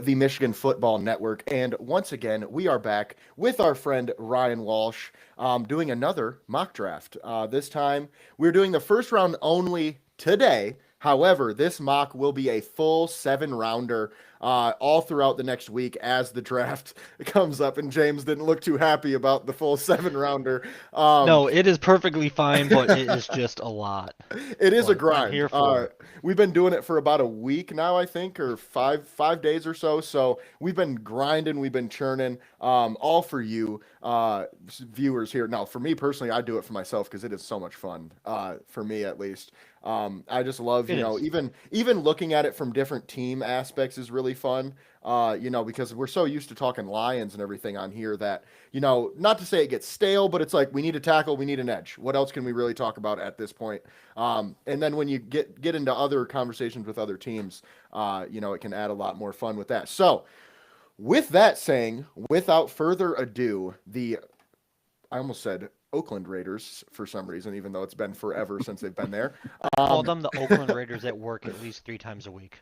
the Michigan Football Network. And once again, we are back with our friend Ryan Walsh doing another mock draft. This time, we're doing the first round only today. However, this mock will be a full 7 rounder all throughout the next week as the draft comes up. And James didn't look too happy about the full 7 rounder. Um, No, it is perfectly fine, but it is just a lot. it is a But I'm grind. here for it. We've been doing it for about a week now, I think, or five days or so. So we've been grinding, we've been churning, all for you, viewers here. Now, for me personally, I do it for myself because it is so much fun, for me at least. I just love, It is. even looking at it from different team aspects is really fun. Because we're so used to talking Lions and everything on here that, not to say it gets stale, but it's like we need a tackle, we need an edge. What else can we really talk about at this point? And then when you get into other conversations with other teams, it can add a lot more fun with that. So, with that saying, without further ado, I almost said Oakland Raiders for some reason, even though it's been forever since they've been there. I call Um, them the Oakland Raiders at work at least 3 times a week.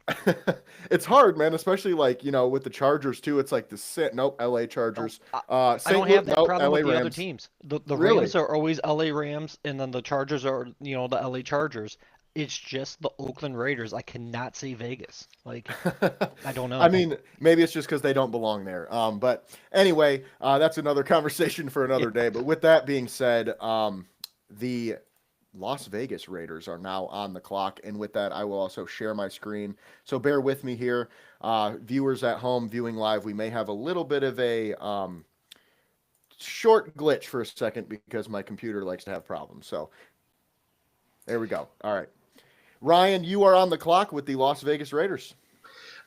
it's hard, man, especially like, with the Chargers too. It's like nope, LA Oh, Chargers. I St. don't Louis, have that nope, problem with LA the other Rams. teams. The Really? Rams are always LA Rams, and then the Chargers are, the LA Chargers. It's just the Oakland Raiders. I cannot say Vegas. Like, I don't I know. mean, maybe it's just because they don't belong there. But anyway, that's another conversation for Yeah. another day. But with that being said, the Las Vegas Raiders are now on the clock. And with that, I will also share my screen. So bear with me here. Viewers at home viewing live, we may have a little bit of a short glitch for a second because my computer likes to have problems. So there we go. All right. Ryan, you are on the clock with the Las Vegas Raiders.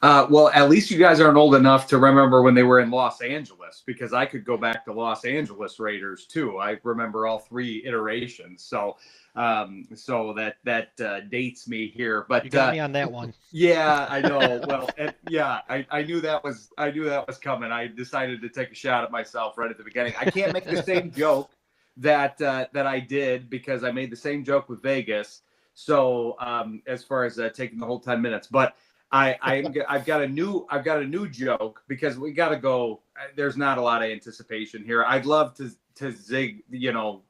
Well, at least you guys aren't old enough to remember when they were in Los Angeles, because I could go back to Los Angeles Raiders too. I remember all three iterations, so that dates me here. You But got me on that one. yeah, I know. Well, yeah, I knew that was coming. I decided to take a shot at myself right at the beginning. I can't make the same joke that I did, because I made the same joke with Vegas. So as far as taking the whole 10 minutes, but I've got a new joke, because we got to go. There's not a lot of anticipation here. I'd love to zig,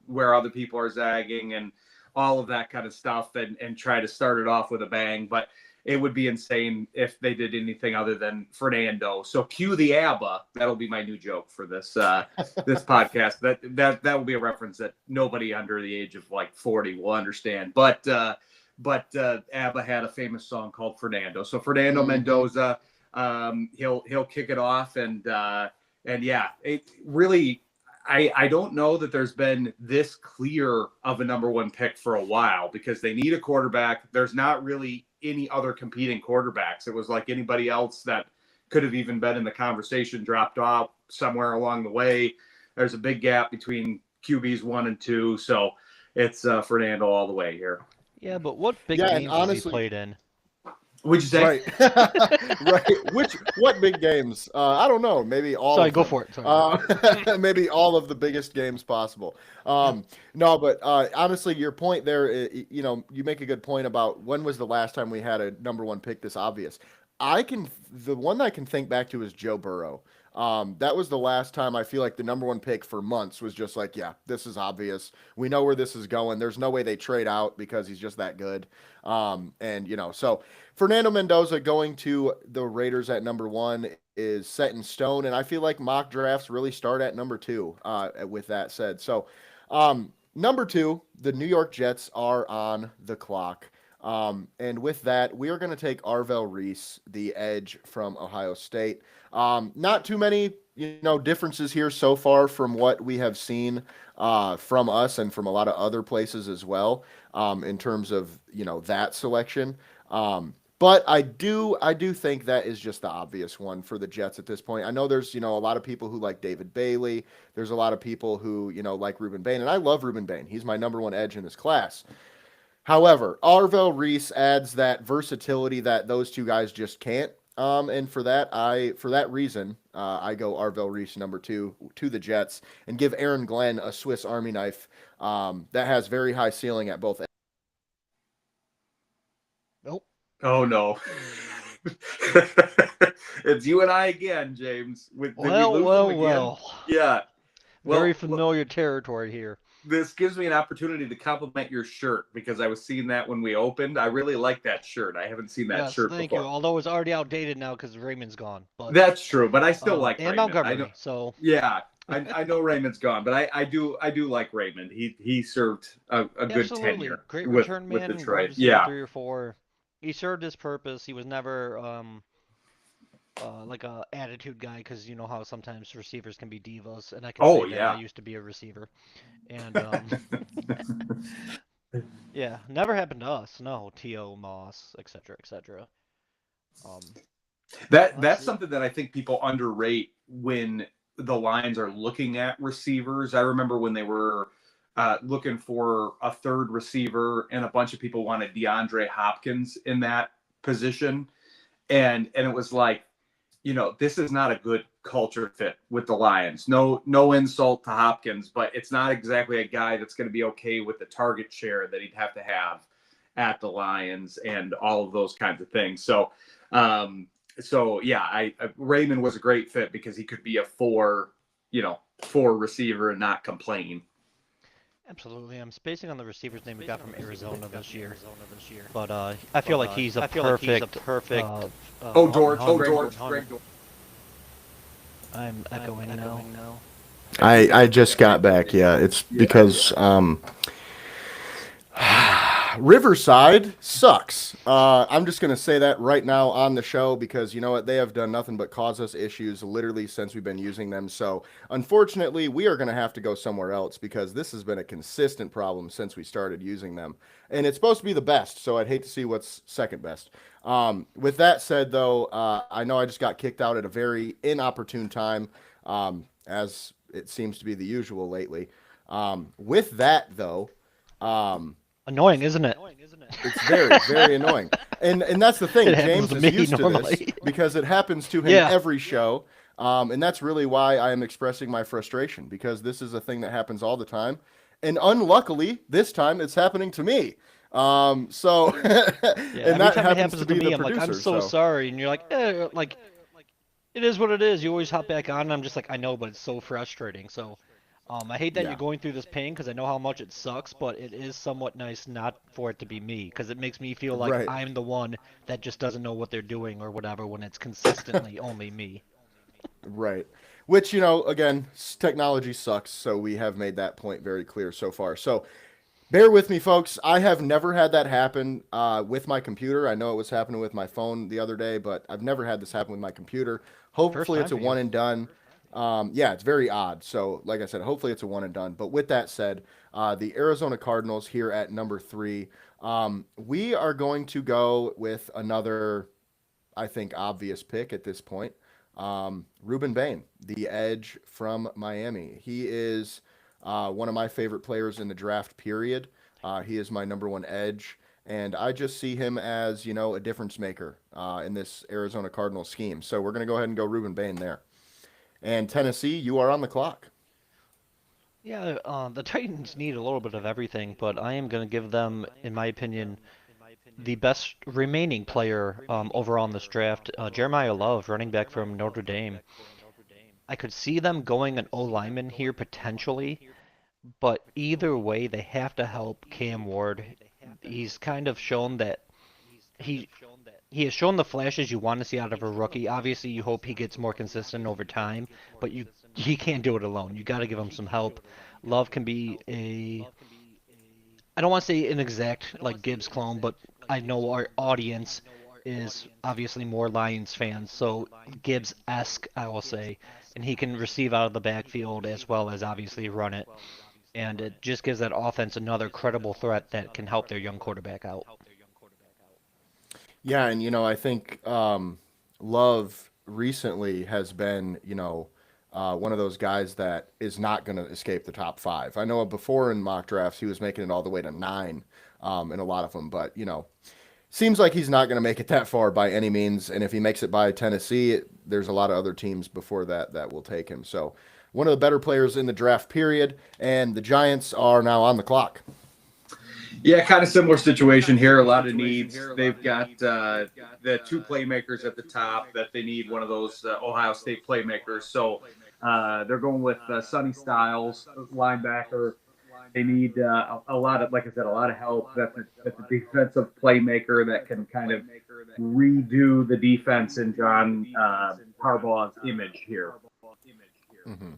where other people are zagging and all of that kind of stuff, and try to start it off with a bang. But it would be insane if they did anything other than Fernando. So cue the ABBA. That'll be my new joke for this podcast. That will be a reference that nobody under the age of like 40 will understand. But ABBA had a famous song called Fernando. So Fernando Mm-hmm. Mendoza, he'll kick it off, and yeah, it really. I don't know that there's been this clear of a number one pick for a while, because they need a quarterback. There's not really any other competing quarterbacks. It was like anybody else that could have even been in the conversation dropped off somewhere along the way. There's a big gap between QBs 1 and 2, so it's Fernando all the way here. Yeah, but what big Yeah, and games has he honestly, played in? Would you say? right, right. What big games? I don't know. Maybe all Sorry, of go them. for it. Sorry, sorry. Maybe all of the biggest games possible. No, but honestly, your point there, you make a good point about when was the last time we had a number one pick this obvious. The one I can think back to is Joe Burrow. That was the last time I feel like the number one pick for months was just like, yeah, this is obvious. We know where this is going. There's no way they trade out because he's just that good. So Fernando Mendoza going to the Raiders at number one is set in stone, and I feel like mock drafts really start at number two. With that said, so number two, the New York Jets are on the clock. And with that, we are going to take Arvell Reese, the edge from Ohio State. Not too many, differences here so far from what we have seen from us and from a lot of other places as well, in terms of that selection. But I do think that is just the obvious one for the Jets at this point. I know there's a lot of people who like David Bailey. There's a lot of people who like Ruben Bain, and I love Ruben Bain. He's my number one edge in this class. However, Arvell Reese adds that versatility that those two guys just can't. And for that reason, I go Arvell Reese number two to the Jets and give Aaron Glenn a Swiss Army knife that has very high ceiling at both. Nope. Oh no. It's you and I again, James. Did we Well, lose well, him again? well. Yeah. Very Well, familiar territory here. this gives me an opportunity to compliment your shirt because I was seeing that when we opened. I really like that shirt. I haven't seen that Yes, shirt thank before. you. Although it's already outdated now because Raymond's gone. But That's true, but I still like and Raymond. I know. Montgomery. So Yeah, I know Raymond's gone, but I do like Raymond. He served a good absolutely tenure great with return with man and wide Detroit. receiver Yeah, 3 or 4. He served his purpose. He was never like a attitude guy because you know how sometimes receivers can be divas, and I can oh say that I yeah. used to be a receiver. And yeah, never happened to us. No, T.O. Moss, etc., etc. Um, let's That's see. something that I think people underrate when the Lions are looking at receivers. I remember when they were looking for a third receiver, and a bunch of people wanted DeAndre Hopkins in that position, and it was like, this is not a good culture fit with the Lions. No insult to Hopkins, but it's not exactly a guy that's going to be okay with the target share that he'd have to have at the Lions and all of those kinds of things. So yeah, Raymond was a great fit because he could be a four receiver and not complain. Absolutely. I'm spacing on the receiver's name we got from Arizona this year. But I feel like he's a perfect. Oh, George, Greg. I'm echoing now. I just got back. Yeah, it's because Riverside sucks. I'm just going to say that right now on the show because you know what? They have done nothing but cause us issues literally since we've been using them. So, unfortunately, we are going to have to go somewhere else because this has been a consistent problem since we started using them. And it's supposed to be the best, so I'd hate to see what's second best. With that said, though, I know I just got kicked out at a very inopportune time, as it seems to be the usual lately. With that, though, Annoying, isn't it? it's very, very annoying. And that's the thing. It happens James to is me used to normally. this because it happens to him Yeah. every show. And that's really why I am expressing my frustration because this is a thing that happens all the time. And unluckily, this time it's happening to me. So, Yeah, and every that time it happens to to be me, the I'm like, I'm producer. so sorry, and you're like, like, it is what it is. You always hop back on, and I'm just like, I know, but it's so frustrating. So, I hate that Yeah. you're going through this pain because I know how much it sucks, but it is somewhat nice not for it to be me because it makes me feel like Right. I'm the one that just doesn't know what they're doing or whatever when it's consistently only me. Right. Which, again, technology sucks. So we have made that point very clear so far. So bear with me, folks. I have never had that happen with my computer. I know it was happening with my phone the other day, but I've never had this happen with my computer. First Hopefully, time it's a for you. one and done. Yeah, it's very odd. So, like I said, hopefully it's a one and done. But with that said, the Arizona Cardinals here at number 3. We are going to go with another, I think, obvious pick at this point. Ruben Bain, the edge from Miami. He is one of my favorite players in the draft, period. He is my number one edge. And I just see him as, a difference maker in this Arizona Cardinals scheme. So we're going to go ahead and go Ruben Bain there. And Tennessee, you are on the clock. Yeah, the Titans need a little bit of everything, but I am going to give them, in my opinion, the best remaining player overall in this draft, Jeremiah Love, running back from Notre Dame. I could see them going an O lineman here potentially, but either way, they have to help Cam Ward. He's kind of shown that he he has shown the flashes you want to see out of a rookie. Obviously, you hope he gets more consistent over time, but he can't do it alone. You got to give him some help. Love can be a I don't want to say an exact like Gibbs clone, but I know our audience is obviously more Lions fans, so Gibbs-esque, I will say, and he can receive out of the backfield as well as obviously run it, and it just gives that offense another credible threat that can help their young quarterback out. Yeah, and I think Love recently has been, one of those guys that is not going to escape the top 5. I know before in mock drafts he was making it all the way to 9 in a lot of them, but seems like he's not going to make it that far by any means. And if he makes it by Tennessee, there's a lot of other teams before that will take him. So one of the better players in the draft period, and the Giants are now on the clock. Yeah, kind of similar situation here. A lot of needs. They've got the two playmakers at the top that they need one of those Ohio State playmakers. So they're going with Sonny Styles, linebacker. They need a lot of, like I said, a lot of help. That's a defensive playmaker that can kind of redo the defense in John Harbaugh's image here. Mm-hmm.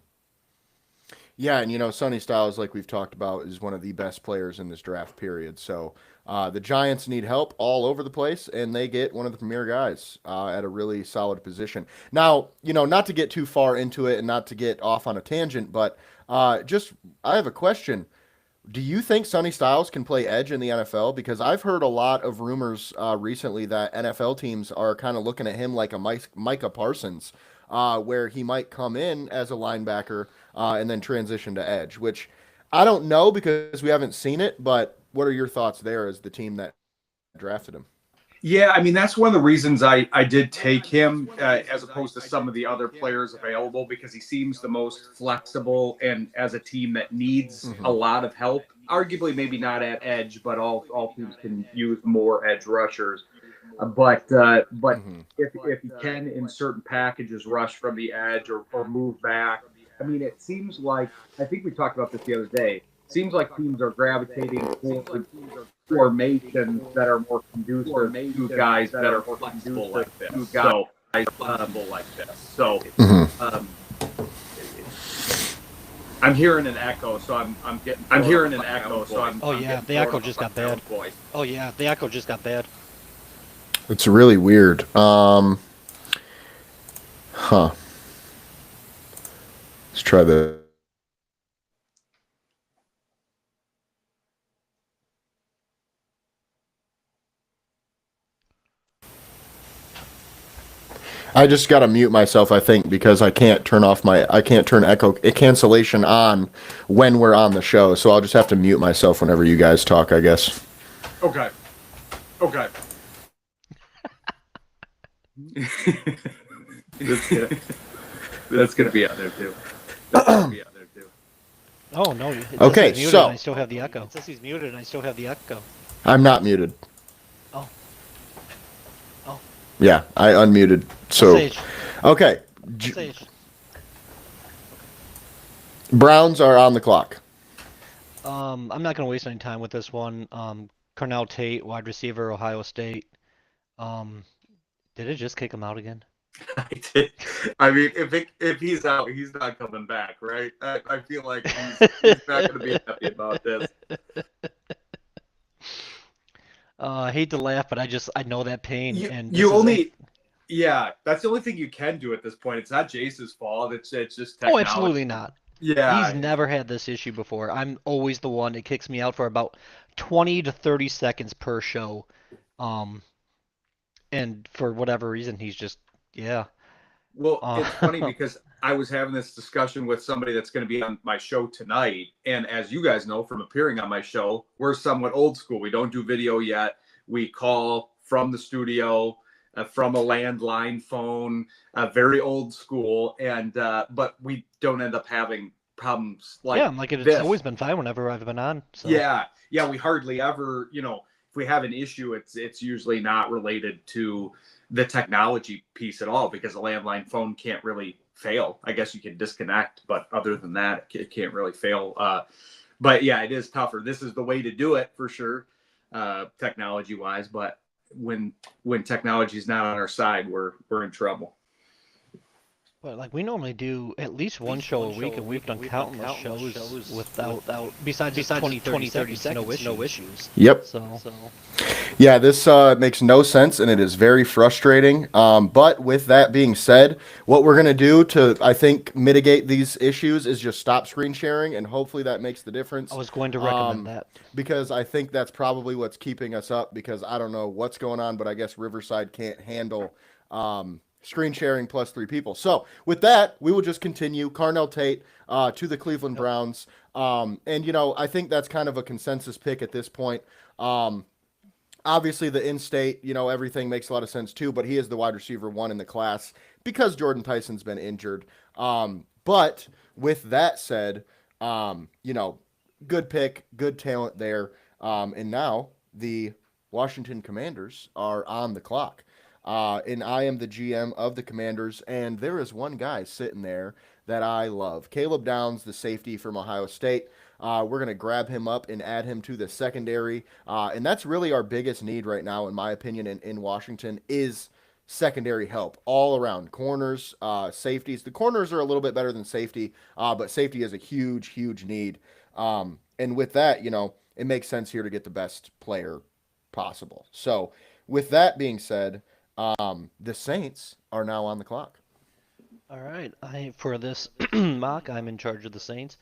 Yeah, and Sonny Styles, like we've talked about, is one of the best players in this draft period. So the Giants need help all over the place, and they get one of the premier guys at a really solid position. Now, not to get too far into it and not to get off on a tangent, but I have a question. Do you think Sonny Styles can play edge in the NFL? Because I've heard a lot of rumors recently that NFL teams are kind of looking at him like a Micah Parsons, where he might come in as a linebacker and then transition to edge, which I don't know because we haven't seen it. But what are your thoughts there as the team that drafted him? Yeah, I mean, that's one of the reasons I did take him as opposed to some of the other players available, because he seems the most flexible, and as a team that needs a lot of help, arguably maybe not at edge, but all teams can use more edge rushers. But if he can in certain packages rush from the edge or move back, I mean, it seems like, I think we talked about this the other day, seems like teams are gravitating toward formations that are more conducive to guys that are flexible like this. So I'm hearing an echo, so I'm getting. I'm hearing an echo, so I'm. Oh yeah, the echo just got bad. Oh yeah, the echo just got bad. It's really weird. Let's try the. I just got to mute myself, I think, because I can't turn echo cancellation on when we're on the show. So I'll just have to mute myself whenever you guys talk, I guess. Okay. That's gonna be out there too. Oh no. It says Okay, he's muted so and I still have the echo. It says he's muted and I still have the echo. I'm not muted. Oh. Yeah, I unmuted. So Sage. okay, Sage. Browns are on the clock. I'm not gonna waste any time with this one. Cornell Tate, wide receiver, Ohio State. Did it just kick him out again? I did. I mean, if he's out, he's not coming back, right? I feel like he's not going to be happy about this. I hate to laugh, but I know that pain. Yeah, that's the only thing you can do at this point. It's not Jace's fault. It's just technology. Oh, absolutely not. Yeah, He's never had this issue before. I'm always the one that kicks me out for about 20 to 30 seconds per show. And for whatever reason, he's just, yeah. Well, it's funny because I was having this discussion with somebody that's going to be on my show tonight. And as you guys know from appearing on my show, we're somewhat old school. We don't do video yet. We call from the studio, from a landline phone, very old school. And but we don't end up having problems like it's this. always been fine whenever I've been on. So. Yeah, we hardly ever, if we have an issue, it's usually not related to the technology piece at all, because a landline phone can't really fail. I guess you can disconnect, but other than that, it can't really fail. But yeah, it is tougher. This is the way to do it for sure, technology wise. But when technology is not on our side, we're in trouble. But like we normally do at least one show a week, and we've done countless shows without besides 20, 30 seconds, no issues. Yep. So. Yeah, this makes no sense, and it is very frustrating. But with that being said, what we're going to do to, I think, mitigate these issues is just stop screen sharing, and hopefully that makes the difference. I was going to recommend that. Because I think that's probably what's keeping us up, because I don't know what's going on, but I guess Riverside can't handle screen sharing plus 3 people. So with that, we will just continue. Carnell Tate to the Cleveland Browns. And, I think that's kind of a consensus pick at this point. Obviously, the in-state, everything makes a lot of sense too, but he is the wide receiver 1 in the class because Jordan Tyson's been injured. But with that said, good pick, good talent there. And now the Washington Commanders are on the clock. And I am the GM of the Commanders, and there is one guy sitting there that I love. Caleb Downs, the safety from Ohio State. We're going to grab him up and add him to the secondary. And that's really our biggest need right now, in my opinion, in Washington, is secondary help all around. Corners, safeties. The corners are a little bit better than safety, but safety is a huge, huge need. And with that, it makes sense here to get the best player possible. So, with that being said, the Saints are now on the clock. All right, for this mock, I'm in charge of the Saints,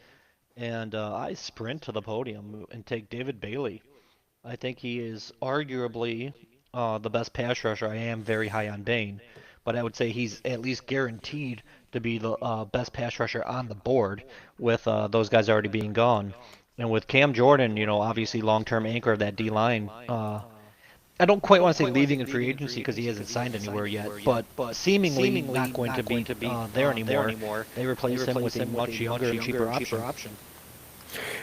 and I sprint to the podium and take David Bailey. I think he is arguably the best pass rusher. I am very high on Dane, but I would say he's at least guaranteed to be the best pass rusher on the board with those guys already being gone. And with Cam Jordan, obviously long-term anchor of that D line. I don't quite want to say leaving in free agency because he hasn't signed anywhere yet, but seemingly not going to be there anymore. They replace him with a much younger and cheaper option.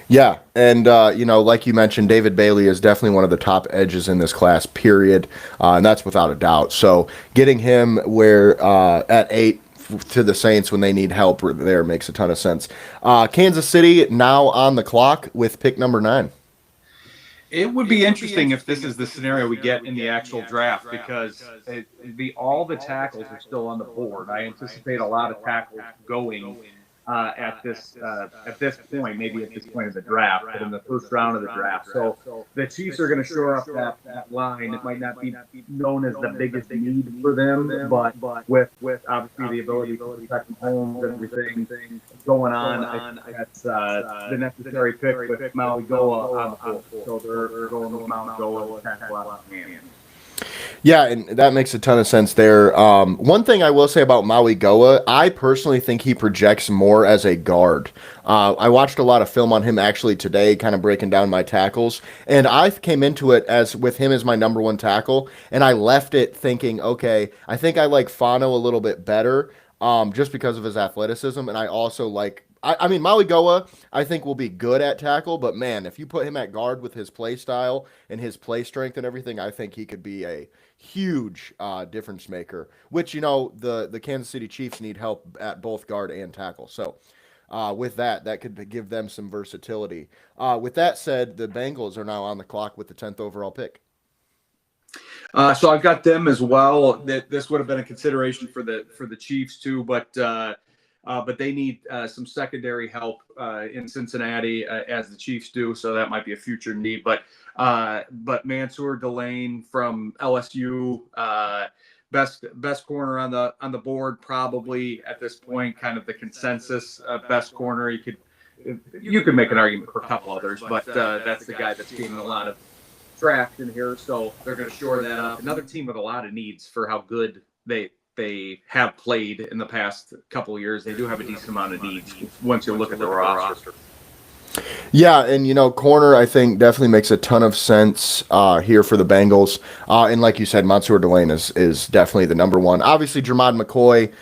Yeah, and like you mentioned, David Bailey is definitely one of the top edges in this class. Period, and that's without a doubt. So getting him where at 8 to the Saints when they need help there makes a ton of sense. Kansas City now on the clock with pick number 9. It would be interesting if this is the scenario we get in the actual draft because all the tackles are still on the board. I anticipate a lot of tackles going at this point, maybe at this point of the draft, but in the first round of the draft. So the Chiefs are going to shore up that line. It might not be known as the biggest need for them, but with obviously the ability to protect Mahomes and everything going on, I think that's the necessary pick with Maui Goa on the board. So they're going with Maui Goa with tackle out of hand. Yeah, and that makes a ton of sense there. One thing I will say about Maui Goa, I personally think he projects more as a guard. I watched a lot of film on him actually today, kind of breaking down my tackles, and I came into it as with him as my number one tackle, and I left it thinking, okay, I think I like Fano a little bit better, just because of his athleticism, and I also like. I mean, Maui Goa, I think will be good at tackle, but man, if you put him at guard with his play style and his play strength and everything, I think he could be a huge difference maker. Which the Kansas City Chiefs need help at both guard and tackle. So with that could give them some versatility. With that said, the Bengals are now on the clock with the 10th overall pick. So I've got them as well. This would have been a consideration for the Chiefs too, but they need some secondary help in Cincinnati as the Chiefs do. So that might be a future need. But Mansour Delane from LSU, best corner on the board, probably at this point, kind of the consensus best corner. You could make an argument for a couple others, but that's the guy that's getting a lot of traction here. So they're going to shore that up. Another team with a lot of needs for how good they have played in the past couple of years. They do have a decent amount of needs once you look at the roster. Yeah, and corner I think definitely makes a ton of sense here for the Bengals. And like you said, Mansour Delane is definitely the number one. Obviously, Jermod McCoy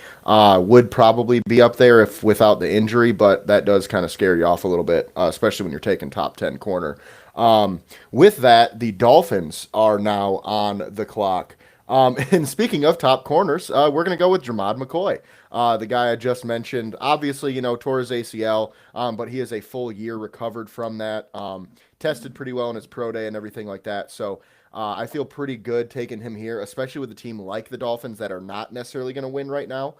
would probably be up there if without the injury, but that does kind of scare you off a little bit, especially when you're taking top 10 corner. With that, the Dolphins are now on the clock. And speaking of top corners, we're going to go with Jermod McCoy, the guy I just mentioned. Obviously, tore his ACL, but he is a full year recovered from that. Tested pretty well in his pro day and everything like that. So I feel pretty good taking him here, especially with a team like the Dolphins that are not necessarily going to win right now.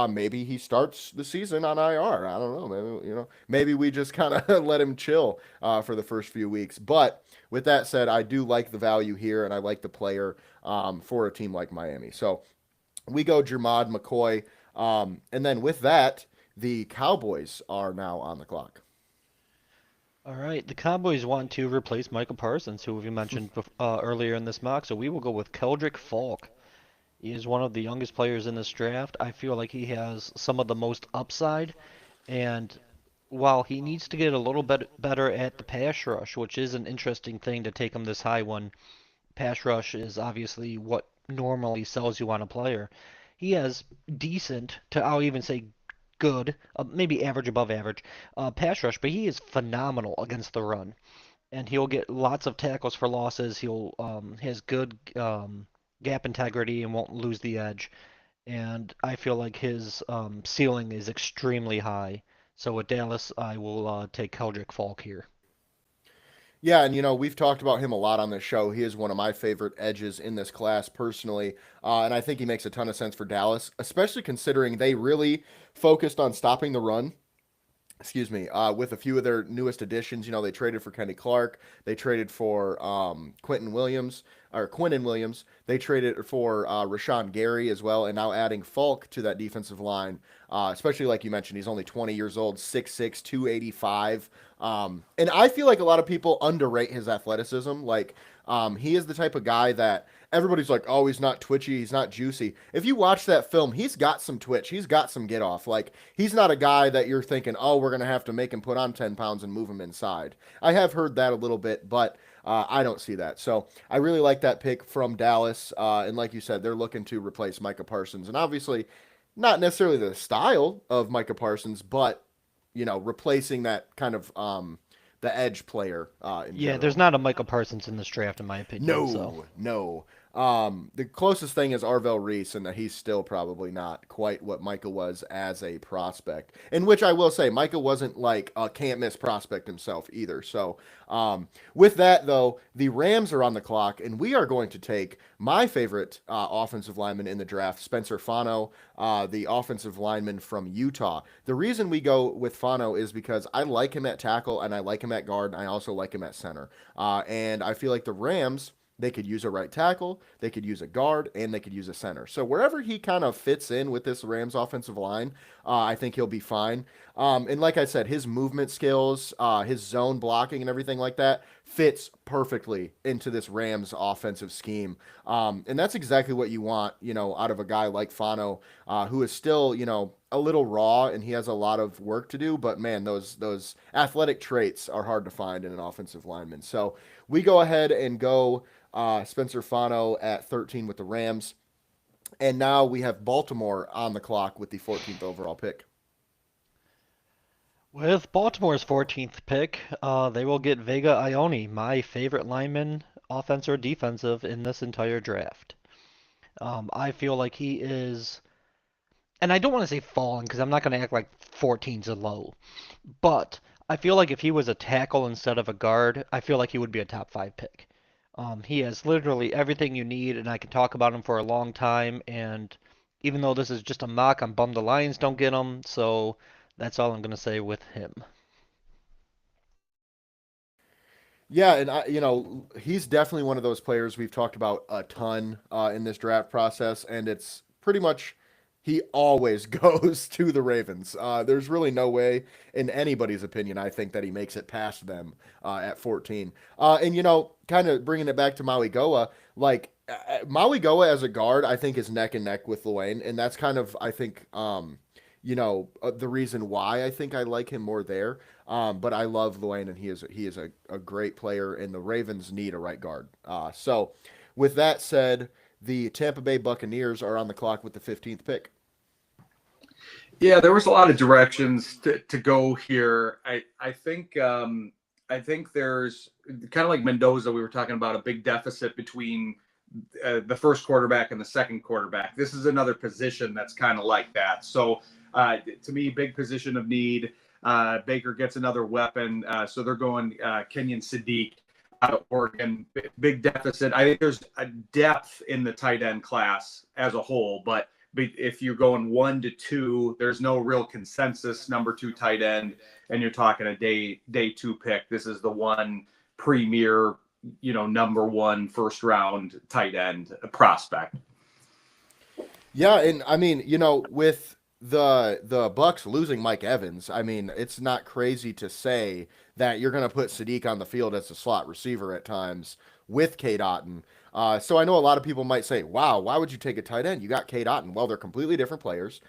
Maybe he starts the season on IR. I don't know. Maybe we just kind of let him chill for the first few weeks. But with that said, I do like the value here, and I like the player for a team like Miami. So we go Jermod McCoy. And then with that, the Cowboys are now on the clock. All right, the Cowboys want to replace Michael Parsons, who we mentioned earlier in this mock, so we will go with Keldrick Falk. He is one of the youngest players in this draft. I feel like he has some of the most upside, and while he needs to get a little bit better at the pass rush, which is an interesting thing to take him this high when pass rush is obviously what normally sells you on a player. He has decent to, I'll even say good, maybe average above average pass rush, but he is phenomenal against the run. and he'll get lots of tackles for losses. He'll has good gap integrity and won't lose the edge. And I feel like his ceiling is extremely high. So with Dallas, I will take Keldrick Falk here. Yeah, and we've talked about him a lot on this show. He is one of my favorite edges in this class personally, and I think he makes a ton of sense for Dallas, especially considering they really focused on stopping the run. Excuse me, with a few of their newest additions. They traded for Kenny Clark. They traded for Quinnen Williams. They traded for Rashawn Gary as well, and now adding Falk to that defensive line. Especially like you mentioned, he's only 20 years old, 6'6", 285. And I feel like a lot of people underrate his athleticism. Like, he is the type of guy that everybody's like, oh, he's not twitchy, he's not juicy. If you watch that film, he's got some twitch, he's got some get off. Like, he's not a guy that you're thinking, oh, we're gonna have to make him put on 10 pounds and move him inside. I have heard that a little bit, but I don't see that. So I really like that pick from Dallas. And like you said, they're looking to replace Micah Parsons, and obviously not necessarily the style of Micah Parsons, but replacing that kind of the edge player in Yeah, general. there's not a Michael Parsons in this draft, in my opinion. So No. The closest thing is Arvell Reese, and he's still probably not quite what Micah was as a prospect. In which I will say, Micah wasn't like a can't miss prospect himself either. So, with that though, the Rams are on the clock, and we are going to take my favorite offensive lineman in the draft, Spencer Fano, the offensive lineman from Utah. The reason we go with Fano is because I like him at tackle, and I like him at guard, and I also like him at center. And I feel like the Rams, they could use a right tackle, they could use a guard, and they could use a center. So wherever he kind of fits in with this Rams offensive line, I think he'll be fine. And like I said, his movement skills, his zone blocking, and everything like that fits perfectly into this Rams offensive scheme. And that's exactly what you want, out of a guy like Fano, who is still, a little raw, and he has a lot of work to do. But man, those athletic traits are hard to find in an offensive lineman. So we go ahead and go Spencer Fano at 13 with the Rams. And now we have Baltimore on the clock with the 14th overall pick. with Baltimore's 14th pick, they will get Vega Ione, my favorite lineman, offense or defensive, in this entire draft. I feel like he is, and I don't want to say fallen because I'm not going to act like 14's a low, but I feel like if he was a tackle instead of a guard, I feel like he would be a top five pick. He has literally everything you need, and I can talk about him for a long time. And even though this is just a mock, I'm bummed the Lions don't get him, so that's all I'm going to say with him. Yeah, and he's definitely one of those players we've talked about a ton in this draft process, and it's pretty much he always goes to the Ravens. There's really no way, in anybody's opinion, I think that he makes it past them at 14. And kind of bringing it back to Maui Goa, like Maui Goa as a guard, I think is neck and neck with Luane, and that's kind of I think the reason why I think I like him more there. But I love Luane, and he is a great player, and the Ravens need a right guard. So, with that said, the Tampa Bay Buccaneers are on the clock with the 15th pick. Yeah, there was a lot of directions to go here. I think there's kind of like Mendoza. We were talking about a big deficit between the first quarterback and the second quarterback. This is another position that's kind of like that. So to me, big position of need. Baker gets another weapon. So they're going Kenyon Sadiq out of Oregon. Big deficit. I think there's a depth in the tight end class as a whole, but if you're going 1 to 2, there's no real consensus number 2 tight end, and you're talking a day 2 pick. This is the one premier, number 1 first round tight end prospect. Yeah, and I mean, with the Bucks losing Mike Evans, I mean, it's not crazy to say that you're going to put Sadiq on the field as a slot receiver at times with Cade Otton. So I know a lot of people might say, wow, why would you take a tight end? You got Cade Otton. Well, they're completely different players.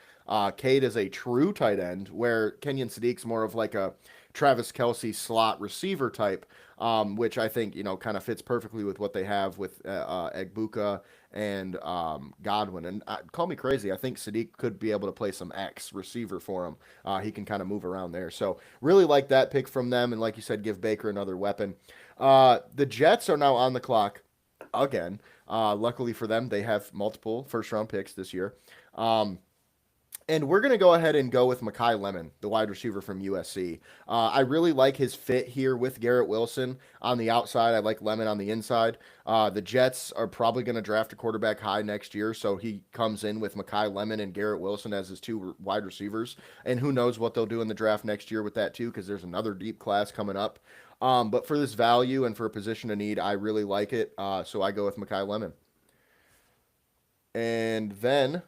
Cade is a true tight end, where Kenyon Sadiq's more of like a Travis Kelce slot receiver type, which I think, kind of fits perfectly with what they have with Egbuka and Godwin. And call me crazy, I think Sadiq could be able to play some X receiver for him. He can kind of move around there. So really like that pick from them. And like you said, give Baker another weapon. The Jets are now on the clock again. Luckily for them, they have multiple first round picks this year. Um, and we're going to go ahead and go with Makai Lemon, the wide receiver from USC. I really like his fit here with Garrett Wilson on the outside. I like Lemon on the inside. The Jets are probably going to draft a quarterback high next year, so he comes in with Makai Lemon and Garrett Wilson as his two wide receivers. And who knows what they'll do in the draft next year with that, too, because there's another deep class coming up. But for this value and for a position of need, I really like it. So I go with Makai Lemon. And then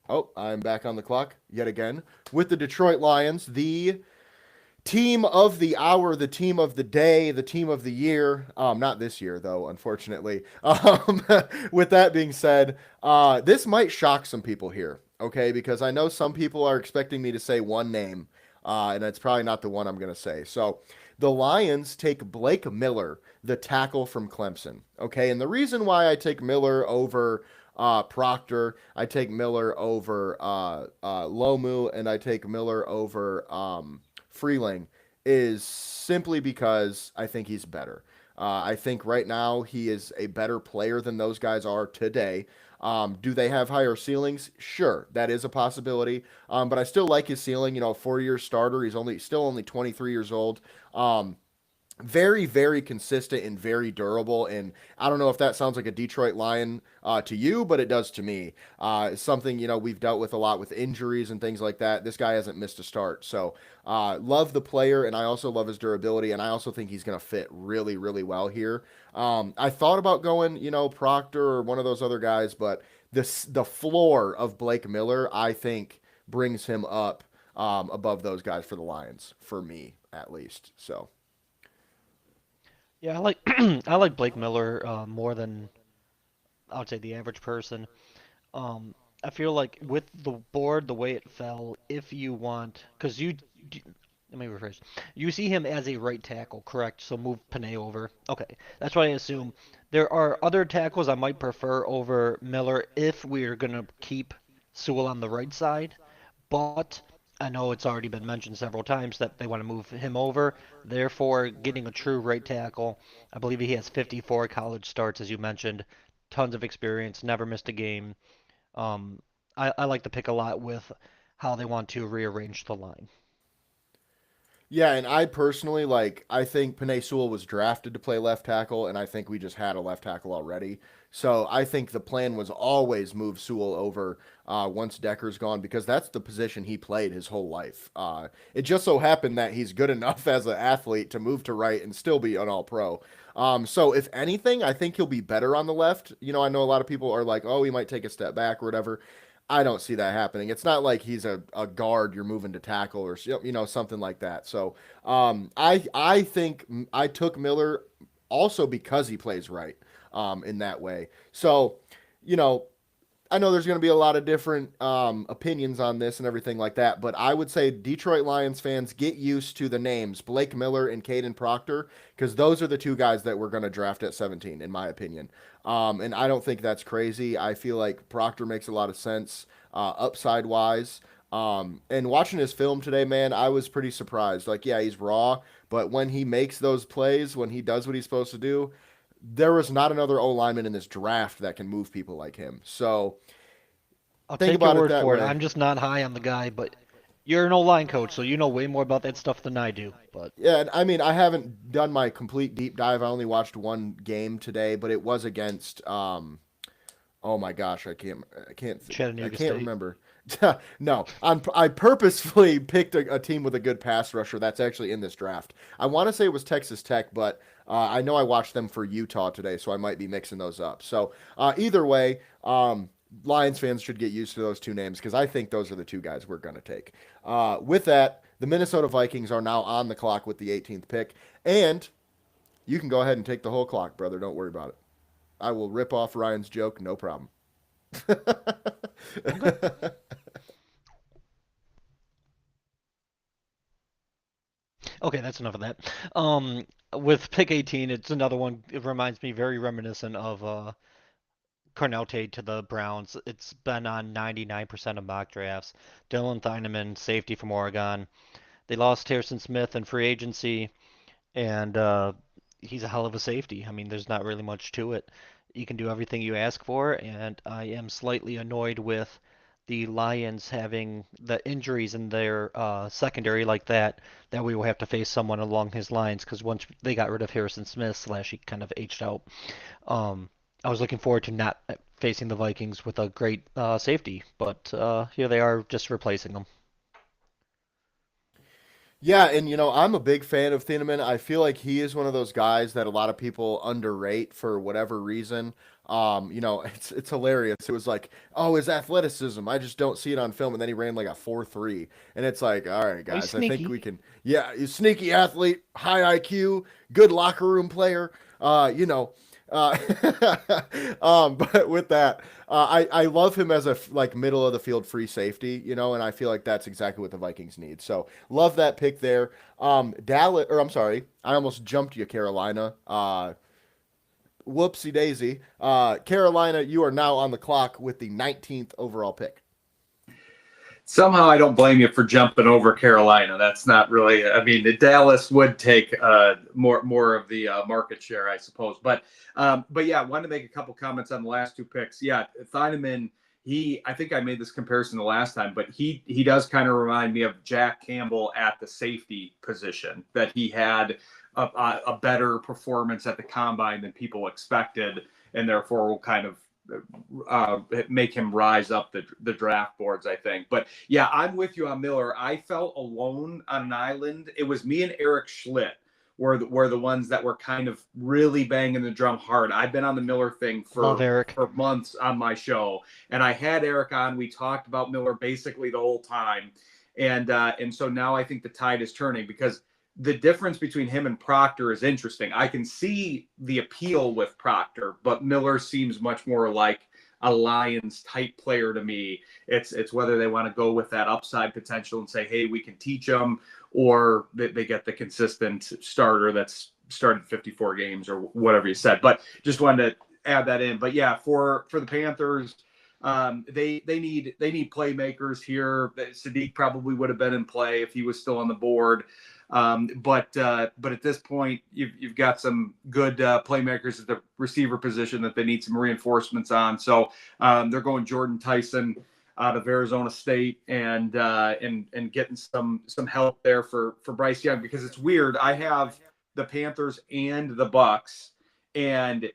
oh, I'm back on the clock yet again with the Detroit Lions, the team of the hour, the team of the day, the team of the year. Not this year, though, unfortunately. With that being said, this might shock some people here, okay? Because I know some people are expecting me to say one name, and it's probably not the one I'm going to say. So the Lions take Blake Miller, the tackle from Clemson, okay? And the reason why I take Miller over Proctor, I take Miller over Lomu, and I take Miller over Freeling is simply because I think he's better. I think right now he is a better player than those guys are today. Do they have higher ceilings? Sure, that is a possibility. But I still like his ceiling. You know, 4 year starter. He's only 23 years old. Very, very consistent and very durable. And I don't know if that sounds like a Detroit Lion to you, but it does to me. It's something, you know, we've dealt with a lot with injuries and things like that. This guy hasn't missed a start. So love the player, and I also love his durability, and I also think he's going to fit really, really well here. I thought about going, you know, Proctor or one of those other guys, but the floor of Blake Miller, I think, brings him up above those guys for the Lions, for me at least. So. Yeah, I like I like Blake Miller more than I would say the average person. Um, I feel like with the board, the way it fell, if you want, because let me rephrase. You see him as a right tackle, correct? So move Panay over. Okay, that's what I assume. There are other tackles I might prefer over Miller if we're gonna keep Sewell on the right side. But I know it's already been mentioned several times that they want to move him over. Therefore, getting a true right tackle, I believe he has 54 college starts, as you mentioned, tons of experience, never missed a game. Um, I like the pick a lot with how they want to rearrange the line. Yeah, and I personally I think Penei Sewell was drafted to play left tackle, and I think we just had a left tackle already. So I think the plan was always move Sewell over once Decker's gone because that's the position he played his whole life. It just so happened that he's good enough as an athlete to move to right and still be an all pro. So if anything, I think he'll be better on the left. You know, I know a lot of people are like, oh, he might take a step back or whatever. I don't see that happening. It's not like he's a guard you're moving to tackle or you know something like that. So I think I took Miller also because he plays right in that way. So you know I know there's going to be a lot of different opinions on this and everything like that, but I would say Detroit Lions fans get used to the names Blake Miller and Caden Proctor because those are the two guys that we're going to draft at 17, in my opinion. And I don't think that's crazy. I feel like Proctor makes a lot of sense upside wise. And watching his film today, man, I was pretty surprised. Like, yeah, he's raw, but when he makes those plays, when he does what he's supposed to do, there was not another O lineman in this draft that can move people like him. So I'll think take your about it word that for it. way. I'm just not high on the guy, but you're an O-line coach, so you know way more about that stuff than I do. But Yeah, and I mean, I haven't done my complete deep dive. I only watched one game today, but it was against oh my gosh, I Chattanooga can't State. remember. No, I purposefully picked a team with a good pass rusher that's actually in this draft. I want to say it was Texas Tech, but I know I watched them for Utah today, so I might be mixing those up. So either way, Lions fans should get used to those two names because I think those are the two guys we're going to take. With that, the Minnesota Vikings are now on the clock with the 18th pick, and you can go ahead and take the whole clock, brother. Don't worry about it. I will rip off Ryan's joke, no problem. Okay. Okay, that's enough of that. With pick 18, it's another one. It reminds me very reminiscent of Cornell Tate to the Browns. It's been on 99% of mock drafts. Dylan Theineman, safety from Oregon. They lost Harrison Smith in free agency, and he's a hell of a safety. I mean, there's not really much to it. You can do everything you ask for, and I am slightly annoyed with the Lions having the injuries in their secondary like that we will have to face someone along his lines because once they got rid of Harrison Smith slash he kind of aged out. Um, I was looking forward to not facing the Vikings with a great safety, but here they are just replacing them. Yeah, and I'm a big fan of Thieneman. I feel like he is one of those guys that a lot of people underrate for whatever reason. It's hilarious. It was like, oh, his athleticism. I just don't see it on film. And then he ran like a 4.3. And it's like, all right, Oh, he's guys, I think sneaky. we can. Yeah, he's sneaky athlete, high IQ, good locker room player. Uh, you know, uh, but with that, I love him as a like middle of the field free safety, and I feel like that's exactly what the Vikings need. So love that pick there. Dallas, or I'm sorry, I almost jumped you, Carolina. Whoopsie daisy. Carolina, you are now on the clock with the 19th overall pick. Somehow I don't blame you for jumping over Carolina. That's not really. I mean, Dallas would take more of the market share, I suppose. But yeah, I wanted to make a couple comments on the last two picks. Yeah, Thieneman. I think I made this comparison the last time, but he does kind of remind me of Jack Campbell at the safety position. That he had a better performance at the combine than people expected, and therefore will kind of make him rise up the draft boards, I think. But yeah, I'm with you on Miller. I felt alone on an island. It was me and Eric Schlitt were the ones that were kind of really banging the drum hard. I've been on the Miller thing Love Eric. for months on my show, and I had Eric on. We talked about Miller basically the whole time, and so now I think the tide is turning because the difference between him and Proctor is interesting. I can see the appeal with Proctor, but Miller seems much more like a Lions type player to me. It's whether they want to go with that upside potential and say, hey, we can teach them, or they get the consistent starter that's started 54 games or whatever you said. But just wanted to add that in. But yeah, for the Panthers, they need playmakers here. Sadiq probably would have been in play if he was still on the board. But at this point, you've got some good playmakers at the receiver position that they need some reinforcements on. So they're going Jordan Tyson out of Arizona State and getting some help there for Bryce Young, because it's weird. I have the Panthers and the Bucks, and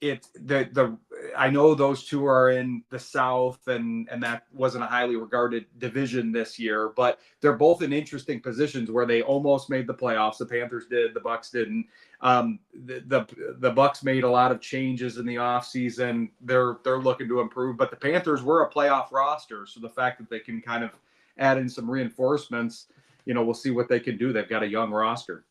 it's the I know those two are in the South, and that wasn't a highly regarded division this year, but they're both in interesting positions where they almost made the playoffs. The Panthers did, the Bucks didn't. The Bucks made a lot of changes in the offseason. They're looking to improve, but the Panthers were a playoff roster, so the fact that they can kind of add in some reinforcements, we'll see what they can do. They've got a young roster.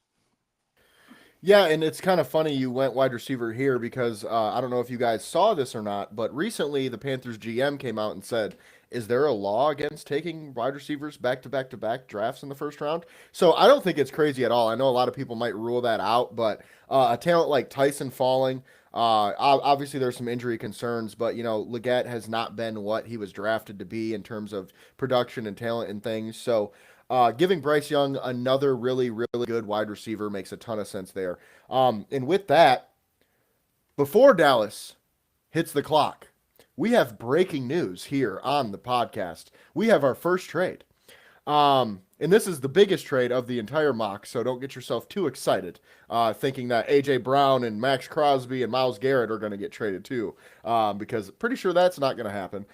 Yeah, and it's kind of funny you went wide receiver here because I don't know if you guys saw this or not, but recently the Panthers GM came out and said, is there a law against taking wide receivers back to back to back drafts in the first round? So I don't think it's crazy at all. I know a lot of people might rule that out, but a talent like Tyson falling, obviously there's some injury concerns, but Leggett has not been what he was drafted to be in terms of production and talent and things. So giving Bryce Young another really, really good wide receiver makes a ton of sense there. And with that, before Dallas hits the clock, we have breaking news here on the podcast. We have our first trade. And this is the biggest trade of the entire mock, so don't get yourself too excited thinking that A.J. Brown and Max Crosby and Myles Garrett are going to get traded too, because pretty sure that's not going to happen.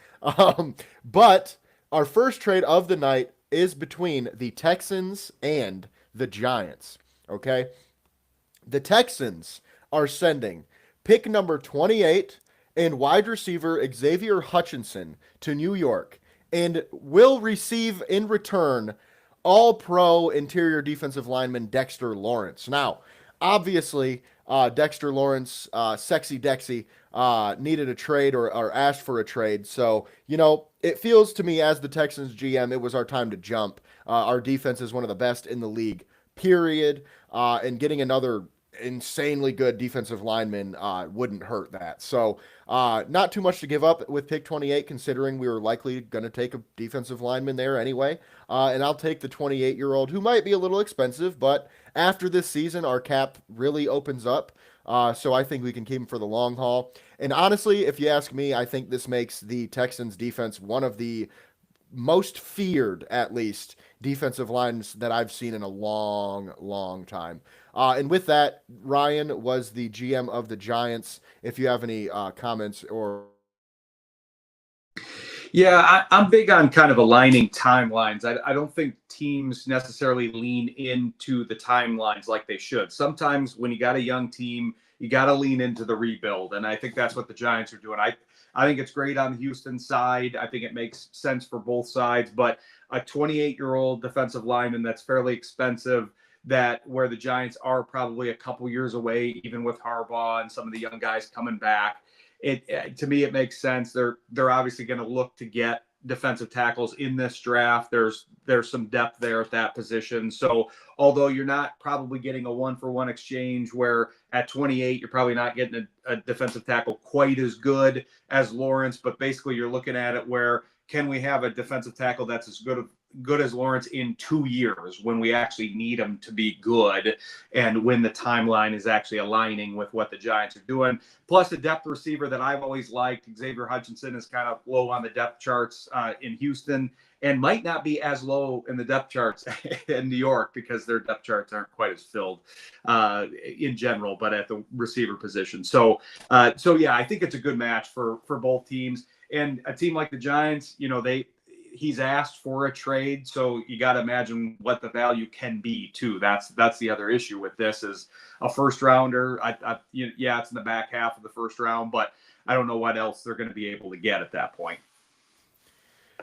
But our first trade of the night is between the Texans and the Giants. Okay? The Texans are sending pick number 28 and wide receiver Xavier Hutchinson to New York and will receive in return all-pro interior defensive lineman Dexter Lawrence. Now, obviously, Dexter Lawrence, Sexy Dexy, needed a trade or asked for a trade. So, it feels to me as the Texans GM, it was our time to jump. Our defense is one of the best in the league, period. And getting another insanely good defensive lineman wouldn't hurt that. So not too much to give up with pick 28, considering we were likely going to take a defensive lineman there anyway. And I'll take the 28-year-old, who might be a little expensive, but after this season, our cap really opens up. So I think we can keep him for the long haul. And honestly, if you ask me, I think this makes the Texans defense one of the most feared, at least, defensive lines that I've seen in a long, long time. And with that, Ryan was the GM of the Giants. If you have any comments or. Yeah, I'm big on kind of aligning timelines. I don't think teams necessarily lean into the timelines like they should. Sometimes when you got a young team, you got to lean into the rebuild. And I think that's what the Giants are doing. I think it's great on the Houston side. I think it makes sense for both sides. But a 28-year-old defensive lineman that's fairly expensive, that where the Giants are probably a couple years away, even with Harbaugh and some of the young guys coming back, to me it makes sense. They're obviously going to look to get defensive tackles in this draft. There's some depth there at that position. So although you're not probably getting a 1-for-1 exchange, where at 28 you're probably not getting a defensive tackle quite as good as Lawrence, but basically you're looking at it where, can we have a defensive tackle that's as good as Lawrence in 2 years, when we actually need him to be good and when the timeline is actually aligning with what the Giants are doing. Plus, a depth receiver that I've always liked, Xavier Hutchinson, is kind of low on the depth charts in Houston, and might not be as low in the depth charts in New York, because their depth charts aren't quite as filled in general, but at the receiver position. So yeah, I think it's a good match for both teams. And a team like the Giants, he's asked for a trade, so you got to imagine what the value can be too. That's the other issue with this, is a first rounder. Yeah, it's in the back half of the first round, but I don't know what else they're going to be able to get at that point.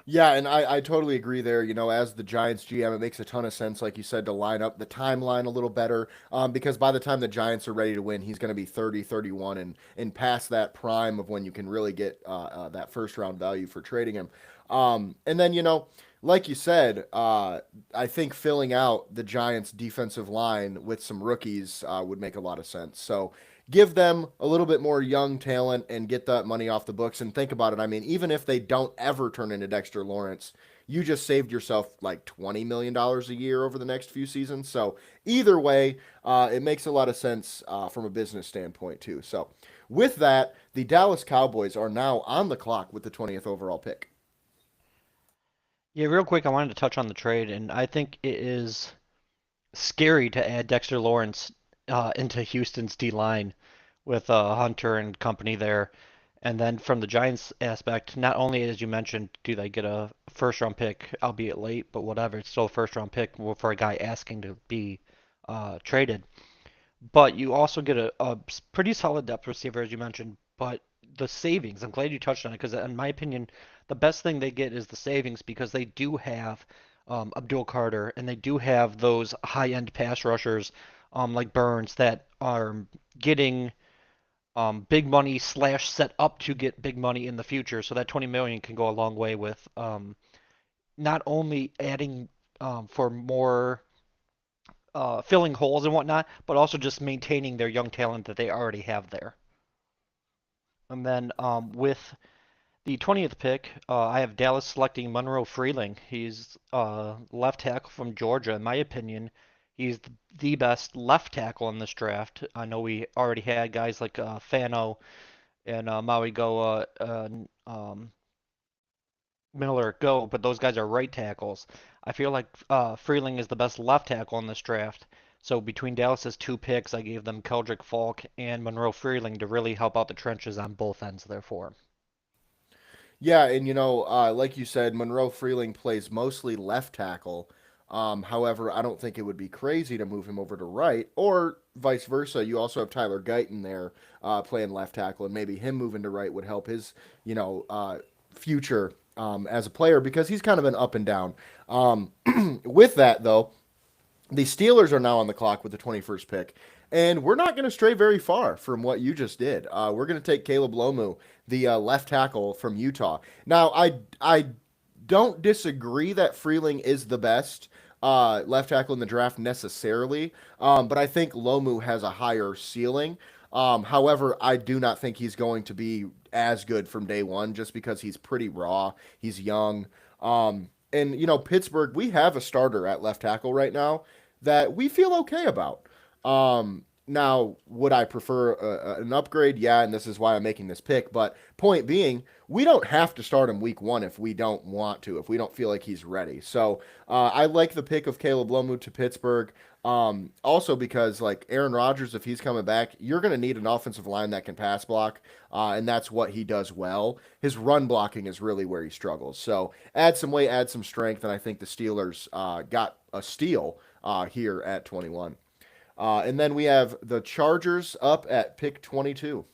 Yeah, and I totally agree there. As the Giants GM, it makes a ton of sense, like you said, to line up the timeline a little better, because by the time the Giants are ready to win, he's going to be 30, 31, and past that prime of when you can really get that first-round value for trading him. And then, like you said, I think filling out the Giants' defensive line with some rookies would make a lot of sense. So give them a little bit more young talent and get that money off the books. And think about it. I mean, even if they don't ever turn into Dexter Lawrence, you just saved yourself like $20 million a year over the next few seasons. So either way, it makes a lot of sense from a business standpoint too. So with that, the Dallas Cowboys are now on the clock with the 20th overall pick. Yeah, real quick, I wanted to touch on the trade, and I think it is scary to add Dexter Lawrence into Houston's D line with Hunter and company there. And then from the Giants aspect, not only, as you mentioned, do they get a first round pick, albeit late, but whatever, it's still a first round pick for a guy asking to be traded. But you also get a pretty solid depth receiver, as you mentioned. But the savings, I'm glad you touched on it, because in my opinion, the best thing they get is the savings, because they do have Abdul Carter, and they do have those high-end pass rushers like Burns that are getting big money slash set up to get big money in the future. So that 20 million can go a long way with not only adding for more filling holes and whatnot, but also just maintaining their young talent that they already have there. And then with the 20th pick, I have Dallas selecting Monroe Freeling. He's left tackle from Georgia. In my opinion, he's the best left tackle in this draft. I know we already had guys like Fano and Maui Goa and Miller go, but those guys are right tackles. I feel like Freeling is the best left tackle in this draft. So between Dallas's two picks, I gave them Keldrick Falk and Monroe Freeling to really help out the trenches on both ends of their form. Yeah, and like you said, Monroe Freeling plays mostly left tackle. However, I don't think it would be crazy to move him over to right, or vice versa. You also have Tyler Guyton there playing left tackle, and maybe him moving to right would help his, future as a player, because he's kind of an up and down. With that, though, the Steelers are now on the clock with the 21st pick, and we're not going to stray very far from what you just did. We're going to take Caleb Lomu, the left tackle from Utah. Now, I don't disagree that Freeling is the best, left tackle in the draft necessarily, but I think Lomu has a higher ceiling. However, I do not think he's going to be as good from day one just because he's pretty raw. He's young. And, Pittsburgh, we have a starter at left tackle right now that we feel okay about. Now, would I prefer an upgrade? Yeah, and this is why I'm making this pick. But point being, we don't have to start him week one if we don't want to, if we don't feel like he's ready. So I like the pick of Caleb Lomu to Pittsburgh. Also because like Aaron Rodgers, if he's coming back, you're going to need an offensive line that can pass block, and that's what he does well. His run blocking is really where he struggles. So add some weight, add some strength, and I think the Steelers got a steal here at 21. And then we have the Chargers up at pick 22.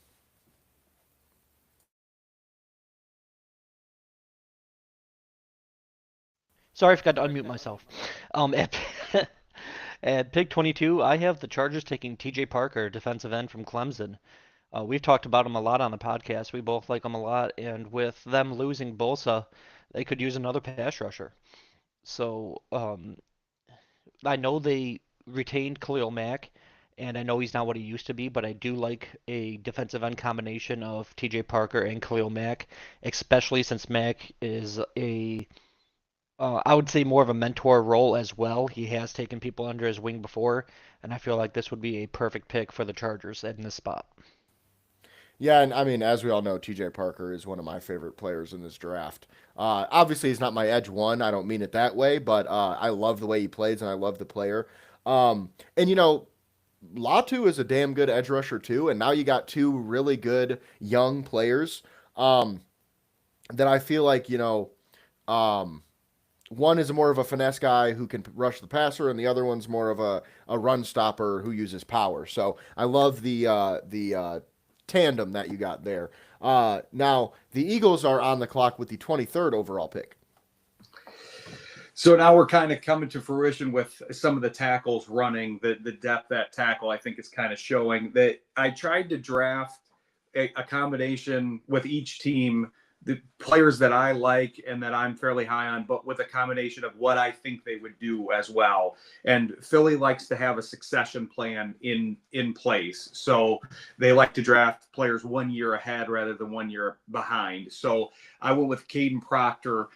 Sorry, I forgot to unmute myself. At, at pick 22, I have the Chargers taking T.J. Parker, defensive end from Clemson. We've talked about him a lot on the podcast. We both like him a lot, and with them losing Bosa, they could use another pass rusher. So I know they retained Khalil Mack, and I know he's not what he used to be, but I do like a defensive end combination of T.J. Parker and Khalil Mack, especially since Mack is I would say more of a mentor role as well. He has taken people under his wing before, and I feel like this would be a perfect pick for the Chargers in this spot. Yeah, and I mean, as we all know, TJ Parker is one of my favorite players in this draft. Obviously, he's not my edge one. I don't mean it that way, but I love the way he plays and I love the player. And Latu is a damn good edge rusher too, and now you got two really good young players um, that I feel like um, one is more of a finesse guy who can rush the passer, and the other one's more of a run stopper who uses power. So I love the tandem that you got there. Now the Eagles are on the clock with the 23rd overall pick. So now we're kind of coming to fruition with some of the tackles running. The depth at tackle, I think, is kind of showing that I tried to draft a combination with each team, the players that I like and that I'm fairly high on, but with a combination of what I think they would do as well. And Philly likes to have a succession plan in place. So they like to draft players 1 year ahead rather than 1 year behind. So I went with Caden Proctor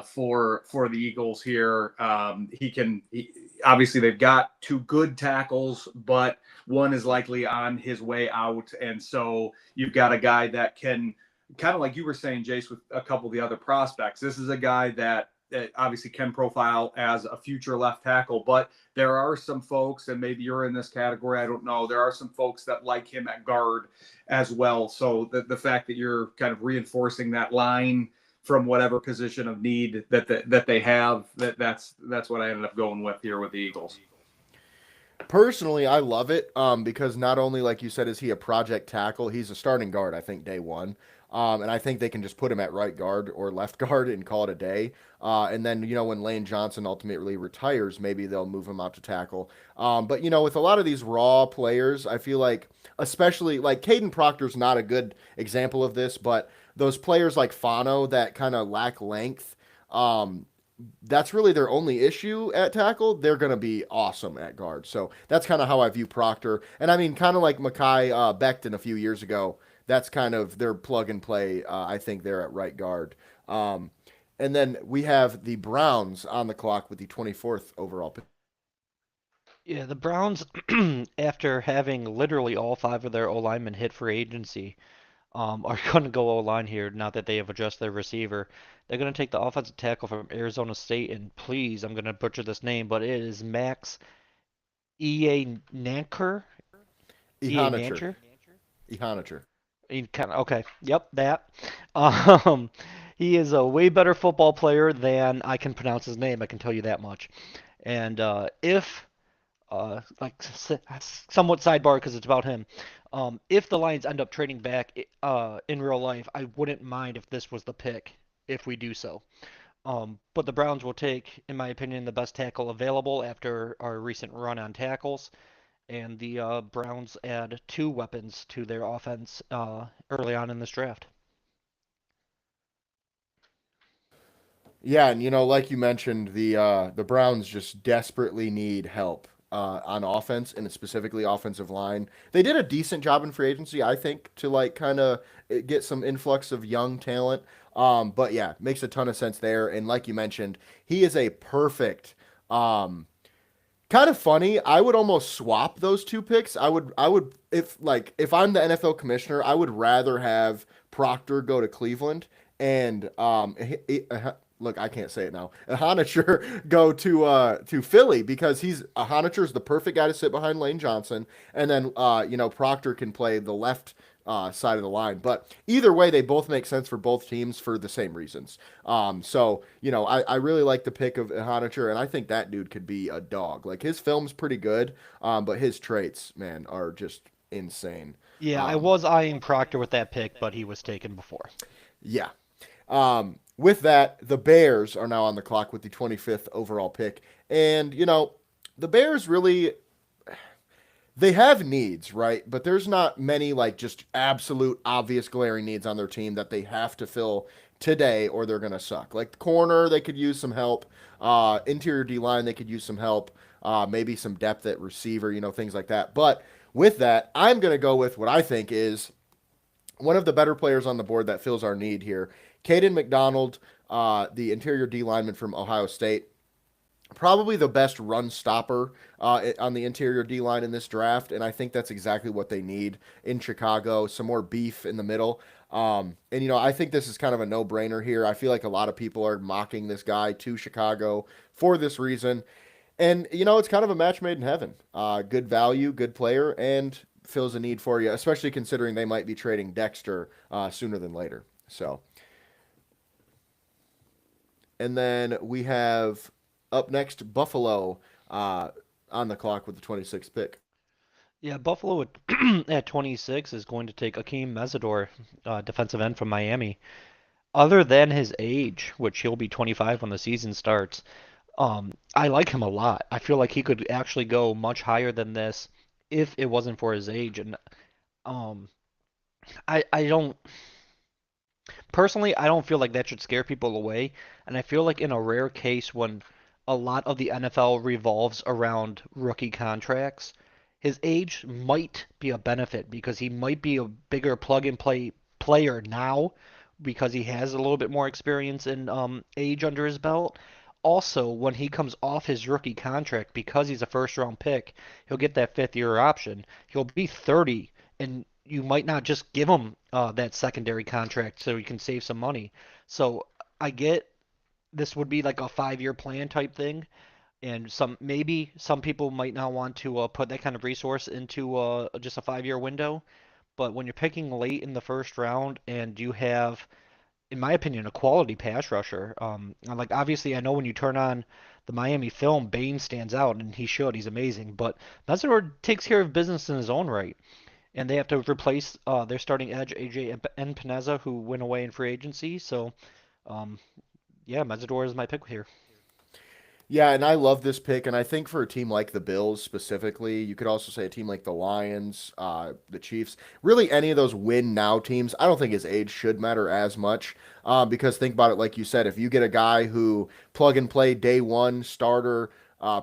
for the Eagles here. Obviously they've got two good tackles, but one is likely on his way out, and so you've got a guy that can kind of like you were saying, Jace, with a couple of the other prospects. This is a guy that obviously can profile as a future left tackle, but there are some folks, and maybe you're in this category, I don't know. There are some folks that like him at guard as well. So the fact that you're kind of reinforcing that line from whatever position of need that they have, that's what I ended up going with here with the Eagles. Personally, I love it because not only, like you said, is he a project tackle, he's a starting guard, I think, day one. And I think they can just put him at right guard or left guard and call it a day. And then, when Lane Johnson ultimately retires, maybe they'll move him out to tackle. But, with a lot of these raw players, I feel like, especially like Caden Proctor's not a good example of this, but those players like Fano that kind of lack length, that's really their only issue at tackle. They're going to be awesome at guard. So that's kind of how I view Proctor. And I mean, kind of like Mekhi Becton a few years ago, that's kind of their plug and play. I think they're at right guard. And then we have the Browns on the clock with the 24th overall pick. Yeah, the Browns, after having literally all five of their O linemen hit for agency, are going to go O-line here now that they have adjusted their receiver. They're going to take the offensive tackle from Arizona State, and please, I'm going to butcher this name, but it is Max E.A. Nanker? E.A. Ihanacher. Nancher? Ihanacher. Okay, yep, that. Um, he is a way better football player than I can pronounce his name, I can tell you that much. And if like somewhat sidebar because it's about him. If the Lions end up trading back in real life, I wouldn't mind if this was the pick if we do so. But the Browns will take, in my opinion, the best tackle available after our recent run on tackles, and the Browns add two weapons to their offense early on in this draft. Yeah, and like you mentioned, the Browns just desperately need help on offense and specifically offensive line. They did a decent job in free agency, I think, to like kind of get some influx of young talent. But yeah, makes a ton of sense there. And like you mentioned, he is a perfect kind of funny. I would almost swap those two picks. I would if I'm the NFL commissioner, I would rather have Proctor go to Cleveland and look, I can't say it now. Honicher go to Philly because Honicher is the perfect guy to sit behind Lane Johnson, and then Proctor can play the left side of the line. But either way, they both make sense for both teams for the same reasons. I really like the pick of Honicher, and I think that dude could be a dog. Like his film's pretty good, but his traits, man, are just insane. Yeah, I Um, was eyeing Proctor with that pick, but he was taken before. yeah. With that, the Bears are now on the clock with the 25th overall pick, and the Bears really they have needs, right? But there's not many like just absolute obvious glaring needs on their team that they have to fill today or they're gonna suck. Like the corner, they could use some help. Interior D line, they could use some help. Maybe some depth at receiver, things like that. But with that, I'm gonna go with what I think is one of the better players on the board that fills our need here. Caden McDonald, the interior D lineman from Ohio State, probably the best run stopper on the interior D line in this draft, and I think that's exactly what they need in Chicago. Some more beef in the middle. And I think this is kind of a no brainer here. I feel like a lot of people are mocking this guy to Chicago for this reason. And, it's kind of a match made in heaven. Good value, good player, and fills a need for you, especially considering they might be trading Dexter sooner than later. So, and then we have up next Buffalo on the clock with the 26th pick. Yeah, Buffalo at 26 is going to take Akeem Mesidor, defensive end from Miami. Other than his age, which he'll be 25 when the season starts, I like him a lot. I feel like he could actually go much higher than this if it wasn't for his age. And um, I don't personally, I don't feel like that should scare people away. And I feel like in a rare case when a lot of the NFL revolves around rookie contracts, his age might be a benefit because he might be a bigger plug and play player now because he has a little bit more experience and age under his belt. Also, when he comes off his rookie contract, because he's a first round pick, he'll get that fifth year option. He'll be 30, and you might not just give him that secondary contract so you can save some money. So I get this would be like a 5 year plan type thing, and maybe some people might not want to put that kind of resource into just a 5 year window. But when you're picking late in the first round and you have, in my opinion, a quality pass rusher, like obviously I know when you turn on the Miami film, Bain stands out and he should, he's amazing. But Messidor takes care of business in his own right, and they have to replace their starting edge AJ Peneza, who went away in free agency. So, um, yeah, Mesidor is my pick here. Yeah, and I love this pick, and I think for a team like the Bills specifically, you could also say a team like the Lions, the Chiefs, really any of those win now teams. I don't think his age should matter as much, because think about it, like you said, if you get a guy who plug and play day one starter,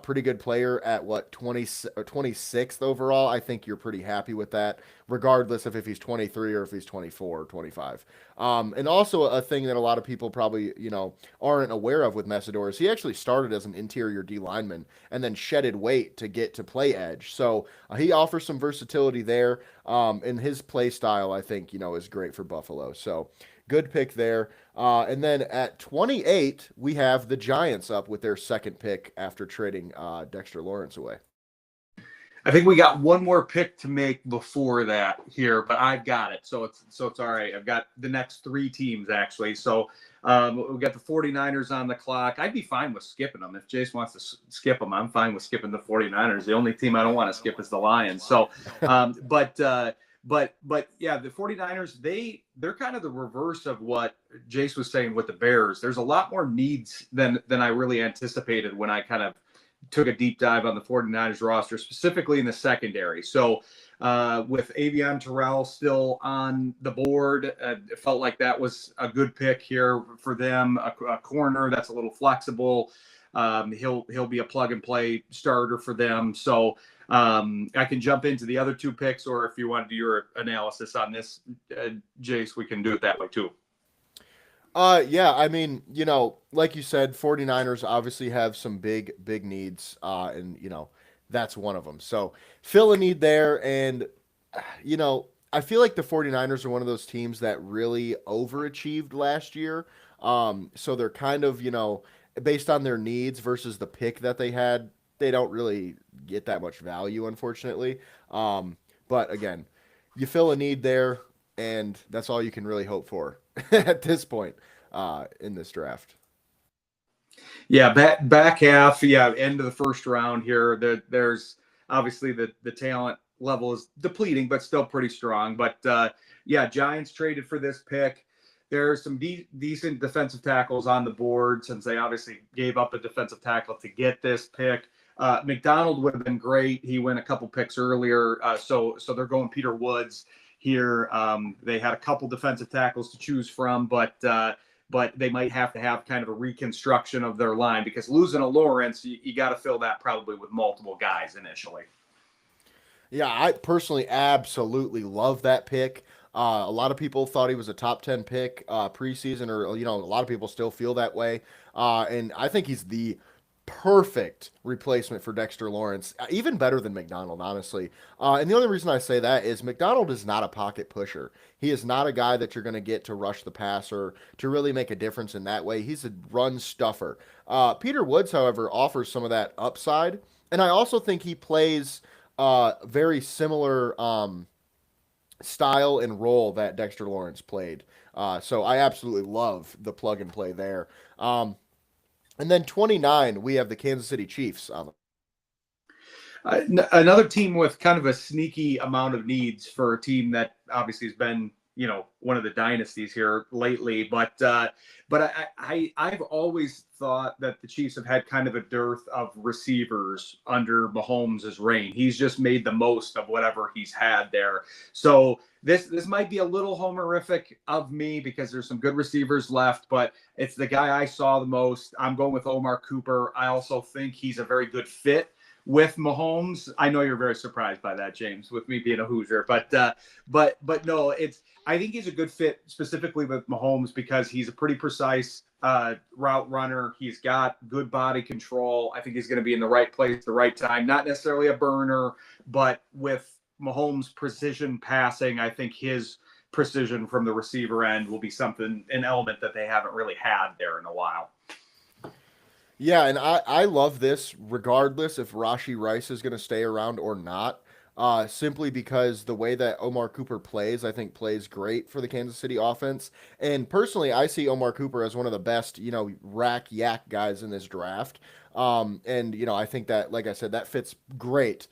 pretty good player at what 26th overall, I think you're pretty happy with that, regardless of if he's 23 or if he's 24 or 25. And also a thing that a lot of people probably aren't aware of with Messidor is he actually started as an interior D lineman and then shedded weight to get to play edge. So he offers some versatility there. And his play style, I think, is great for Buffalo. So good pick there. And then at 28, we have the Giants up with their second pick after trading Dexter Lawrence away. I think we got one more pick to make before that here, but I've got it. So it's all right. I've got the next three teams actually. So we've got the 49ers on the clock. I'd be fine with skipping them. If Jace wants to skip them, I'm fine with skipping the 49ers. The only team I don't want to skip is the Lions. So, but yeah, the 49ers, they're kind of the reverse of what Jace was saying with the Bears. There's a lot more needs than I really anticipated when I kind of took a deep dive on the 49ers roster, specifically in the secondary. So with Avion Terrell still on the board. It felt like that was a good pick here for them. A corner that's a little flexible. He'll be a plug and play starter for them. So I can jump into the other two picks, or if you want to do your analysis on this, Jace, we can do it that way too. Yeah, I mean, like you said, 49ers obviously have some big needs, and, that's one of them. So fill a need there. And, I feel like the 49ers are one of those teams that really overachieved last year. So they're kind of, based on their needs versus the pick that they had, they don't really get that much value, unfortunately. But again, you fill a need there, and that's all you can really hope for at this point in this draft. Yeah, back half, yeah, end of the first round here. There's obviously the talent level is depleting, but still pretty strong. But yeah, Giants traded for this pick. There's some decent defensive tackles on the board since they obviously gave up a defensive tackle to get this pick. McDonald would have been great. He went a couple picks earlier, so they're going Peter Woods here. They had a couple defensive tackles to choose from, but they might have to have kind of a reconstruction of their line because losing a Lawrence, you got to fill that probably with multiple guys initially. Yeah, I personally absolutely love that pick. A lot of people thought he was a top 10 pick preseason, or, a lot of people still feel that way. And I think he's the perfect replacement for Dexter Lawrence, even better than McDonald, honestly. And the only reason I say that is McDonald is not a pocket pusher. He is not a guy that you're going to get to rush the passer to really make a difference in that way. He's a run stuffer. Peter Woods, however, offers some of that upside. And I also think he plays very similar style and role that Dexter Lawrence played. So I absolutely love the plug and play there. And then 29, we have the Kansas City Chiefs. Another team with kind of a sneaky amount of needs for a team that obviously has been, one of the dynasties here lately. But I've always thought that the Chiefs have had kind of a dearth of receivers under Mahomes' reign. He's just made the most of whatever he's had there. So this might be a little homerific of me because there's some good receivers left, but it's the guy I saw the most. I'm going with Omar Cooper. I also think he's a very good fit with Mahomes. I know you're very surprised by that, James, with me being a Hoosier, but no, I think he's a good fit specifically with Mahomes because he's a pretty precise route runner. He's got good body control. I think he's going to be in the right place at the right time. Not necessarily a burner, but with Mahomes' precision passing, I think his precision from the receiver end will be an element that they haven't really had there in a while. Yeah, and I love this regardless if Rashee Rice is going to stay around or not. Simply because the way that Omar Cooper plays, I think plays great for the Kansas City offense. And personally, I see Omar Cooper as one of the best, rack yak guys in this draft. And I think that, like I said, that fits great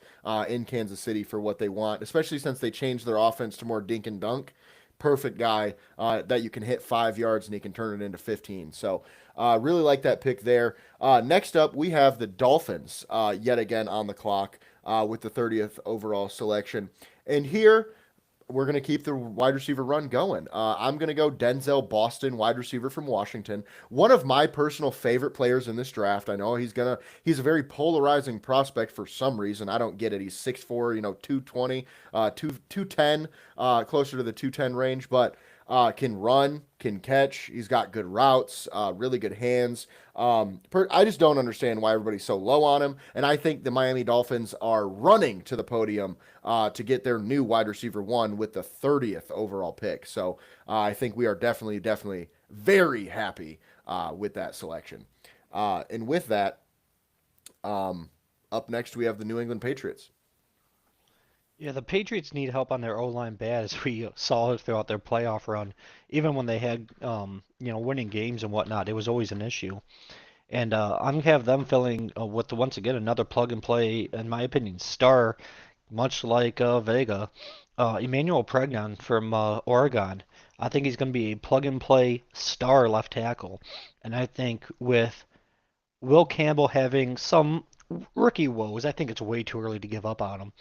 in Kansas City for what they want, especially since they changed their offense to more dink and dunk. Perfect guy that you can hit 5 yards and he can turn it into 15. So really like that pick there. Next up, we have the Dolphins yet again on the clock with the 30th overall selection. And here, we're going to keep the wide receiver run going. I'm going to go Denzel Boston, wide receiver from Washington. One of my personal favorite players in this draft. I know he's a very polarizing prospect for some reason. I don't get it. He's 6'4", 220, 210, closer to the 210 range, but can run, can catch. He's got good routes, really good hands. I just don't understand why everybody's so low on him. And I think the Miami Dolphins are running to the podium to get their new wide receiver one with the 30th overall pick. So I think we are definitely very happy with that selection. And with that, up next we have the New England Patriots. Yeah, the Patriots need help on their O-line bad, as we saw throughout their playoff run. Even when they had, winning games and whatnot, it was always an issue. And I'm gonna have them filling with once again another plug and play, in my opinion, star, much like Vega, Emmanuel Pregnon from Oregon. I think he's gonna be a plug and play star left tackle, and I think with Will Campbell having some rookie woes, I think it's way too early to give up on him.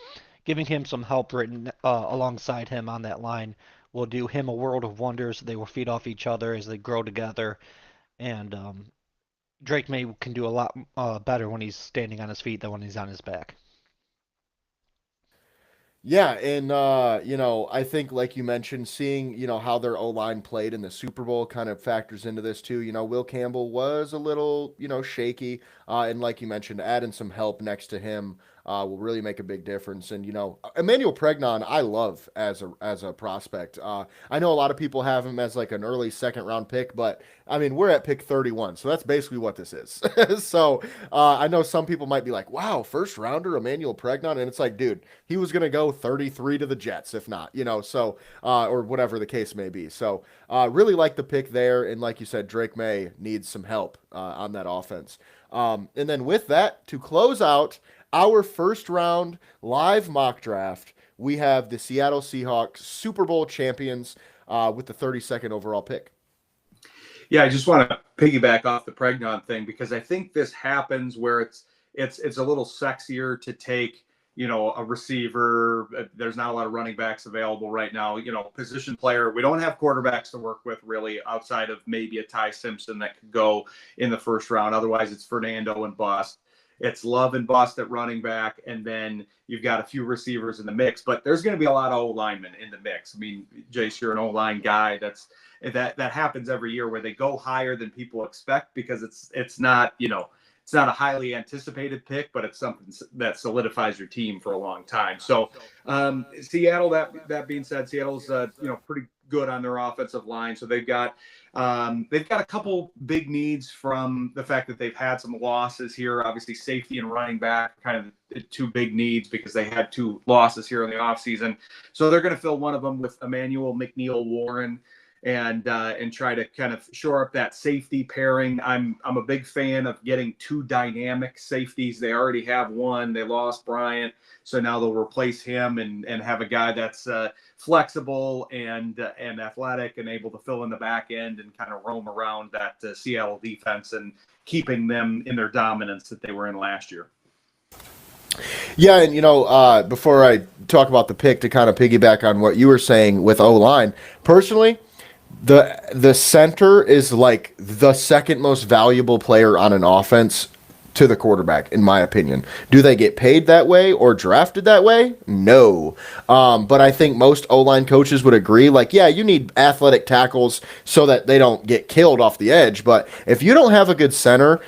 giving him some help written alongside him on that line will do him a world of wonders. They will feed off each other as they grow together, and Drake May can do a lot better when he's standing on his feet than when he's on his back. Yeah, and I think like you mentioned, seeing, how their O-line played in the Super Bowl kind of factors into this too. Will Campbell was a little, shaky. And like you mentioned, adding some help next to him will really make a big difference. And Emmanuel Pregnon, I love as a prospect. I know a lot of people have him as like an early second round pick, but I mean we're at pick 31, so that's basically what this is. So I know some people might be like, "Wow, first rounder Emmanuel Pregnon," and it's like, dude, he was gonna go 33 to the Jets, if not, so or whatever the case may be. So really like the pick there, and like you said, Drake May needs some help on that offense. And then with that, to close out our first round live mock draft, we have the Seattle Seahawks Super Bowl champions with the 32nd overall pick. Yeah, I just want to piggyback off the Pregnon thing because I think this happens where it's a little sexier to take, a receiver. There's not a lot of running backs available right now. Position player. We don't have quarterbacks to work with really outside of maybe a Ty Simpson that could go in the first round. Otherwise, it's Fernando and bust. It's Love and bust at running back, and then you've got a few receivers in the mix. But there's going to be a lot of O-linemen in the mix. I mean, Jace, you're an O-line guy. That happens every year where they go higher than people expect because it's not it's not a highly anticipated pick, but it's something that solidifies your team for a long time. So Seattle. That being said, Seattle's pretty good on their offensive line. So they've got a couple big needs from the fact that they've had some losses here. Obviously, safety and running back, kind of the two big needs because they had two losses here in the offseason. So they're going to fill one of them with Emmanuel McNeill-Warren and try to kind of shore up that safety pairing. I'm a big fan of getting two dynamic safeties. They already have one. They lost Bryant, so now they'll replace him and have a guy that's flexible and athletic and able to fill in the back end and kind of roam around that Seattle defense and keeping them in their dominance that they were in last year. Yeah, and before I talk about the pick, to kind of piggyback on what you were saying with O-line, personally, the center is like the second most valuable player on an offense to the quarterback, in my opinion. Do they get paid that way or drafted that way? No. But I think most O-line coaches would agree, like, yeah, you need athletic tackles so that they don't get killed off the edge. But if you don't have a good center,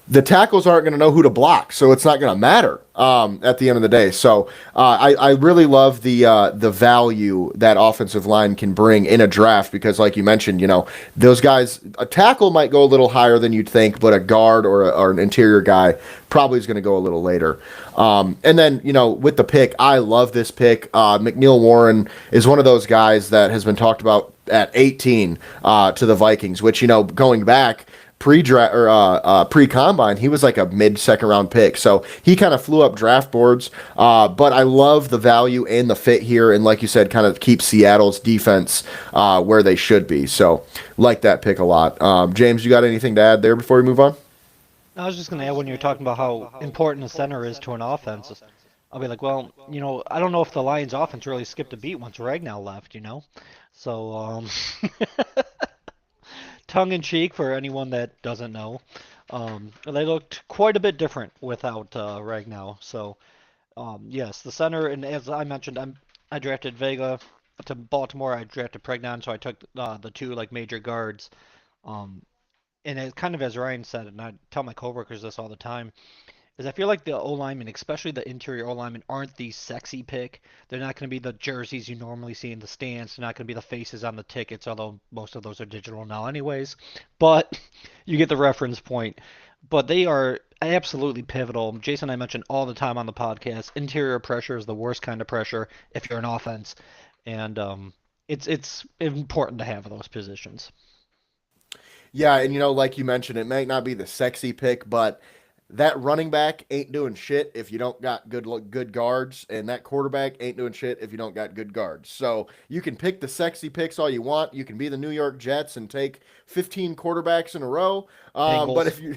the tackles aren't going to know who to block, so it's not going to matter at the end of the day. So I really love the value that offensive line can bring in a draft because, like you mentioned, those guys, a tackle might go a little higher than you'd think, but a guard or an interior guy probably is going to go a little later. And then, with the pick, I love this pick. McNeill-Warren is one of those guys that has been talked about at 18 to the Vikings, which, going back, pre-combine, he was like a mid-second round pick. So he kind of flew up draft boards. But I love the value and the fit here. And like you said, kind of keep Seattle's defense where they should be. So like that pick a lot. James, you got anything to add there before we move on? I was just going to add when you're talking about how important a center is to an offense. I'll be like, well, I don't know if the Lions offense really skipped a beat once Ragnow left, So, tongue in cheek for anyone that doesn't know. They looked quite a bit different without Ragnow. So, yes, the center, and as I mentioned, I drafted Vega to Baltimore. I drafted Pregnon, so I took the two like major guards. Um, and it kind of as Ryan said, and I tell my coworkers this all the time, is I feel like the O linemen, especially the interior O linemen, aren't the sexy pick. They're not going to be the jerseys you normally see in the stands. They're not going to be the faces on the tickets, although most of those are digital now, anyways. But you get the reference point. But they are absolutely pivotal. Jason and I mentioned all the time on the podcast, interior pressure is the worst kind of pressure if you're an offense, and it's important to have those positions. Yeah, and like you mentioned, it might not be the sexy pick, but that running back ain't doing shit if you don't got good guards, and that quarterback ain't doing shit if you don't got good guards. So you can pick the sexy picks all you want. You can be the New York Jets and take 15 quarterbacks in a row, But Bengals. if you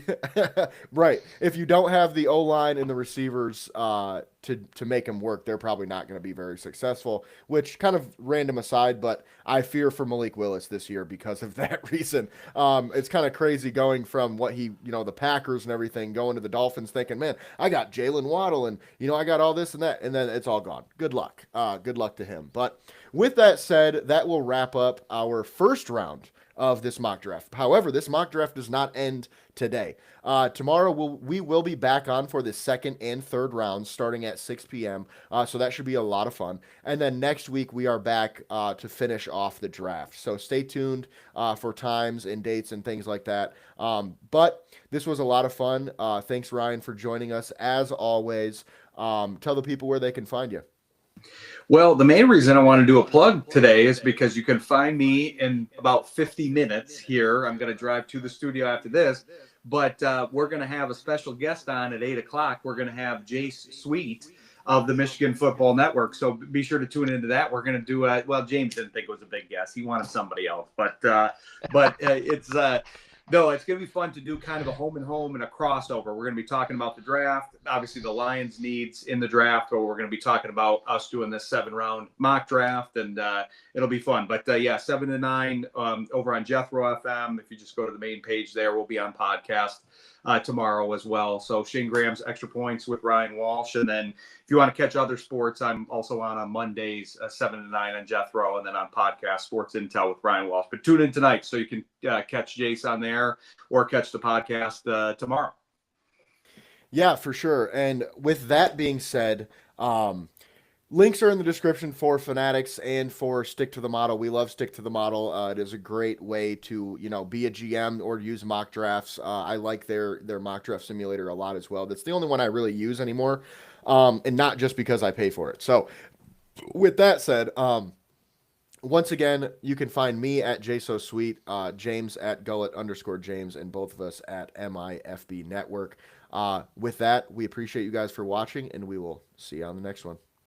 right, if you don't have the O line and the receivers to make them work, they're probably not going to be very successful. Which kind of random aside, but I fear for Malik Willis this year because of that reason. It's kind of crazy going from what the Packers and everything, going to the Dolphins, thinking, man, I got Jalen Waddle and I got all this and that, and then it's all gone. Good luck. Good luck to him. But with that said, that will wrap up our first round of this mock draft. However, this mock draft does not end today. Tomorrow we will be back on for the second and third rounds starting at 6 p.m. So that should be a lot of fun. And then next week we are back to finish off the draft. So stay tuned for times and dates and things like that. But this was a lot of fun. Thanks, Ryan, for joining us as always. Tell the people where they can find you. Well, the main reason I want to do a plug today is because you can find me in about 50 minutes here. I'm going to drive to the studio after this, but we're going to have a special guest on at 8 o'clock. We're going to have Jace Sweet of the Michigan Football Network. So be sure to tune into that. We're going to do James didn't think it was a big guest. He wanted somebody else, but it's no, it's going to be fun to do kind of a home and home and a crossover. We're going to be talking about the draft, obviously the Lions' needs in the draft, or we're going to be talking about us doing this 7-round mock draft, and it'll be fun. But 7 to 9 over on Jethro FM. If you just go to the main page there, we'll be on podcast tomorrow as well. So Shane Graham's Extra Points with Ryan Walsh. And then if you want to catch other sports, I'm also on Mondays, 7 to 9 on Jethro, and then on podcast Sports Intel with Ryan Walsh. But tune in tonight so you can catch Jace on there or catch the podcast tomorrow. Yeah, for sure. And with that being said, links are in the description for Fanatics and for Stick to the Model. We love Stick to the Model. It is a great way to, be a GM or use mock drafts. I like their mock draft simulator a lot as well. That's the only one I really use anymore, and not just because I pay for it. So with that said, once again, you can find me at JSoSweet, James at Gullet_James, and both of us at MIFB Network. With that, we appreciate you guys for watching, and we will see you on the next one.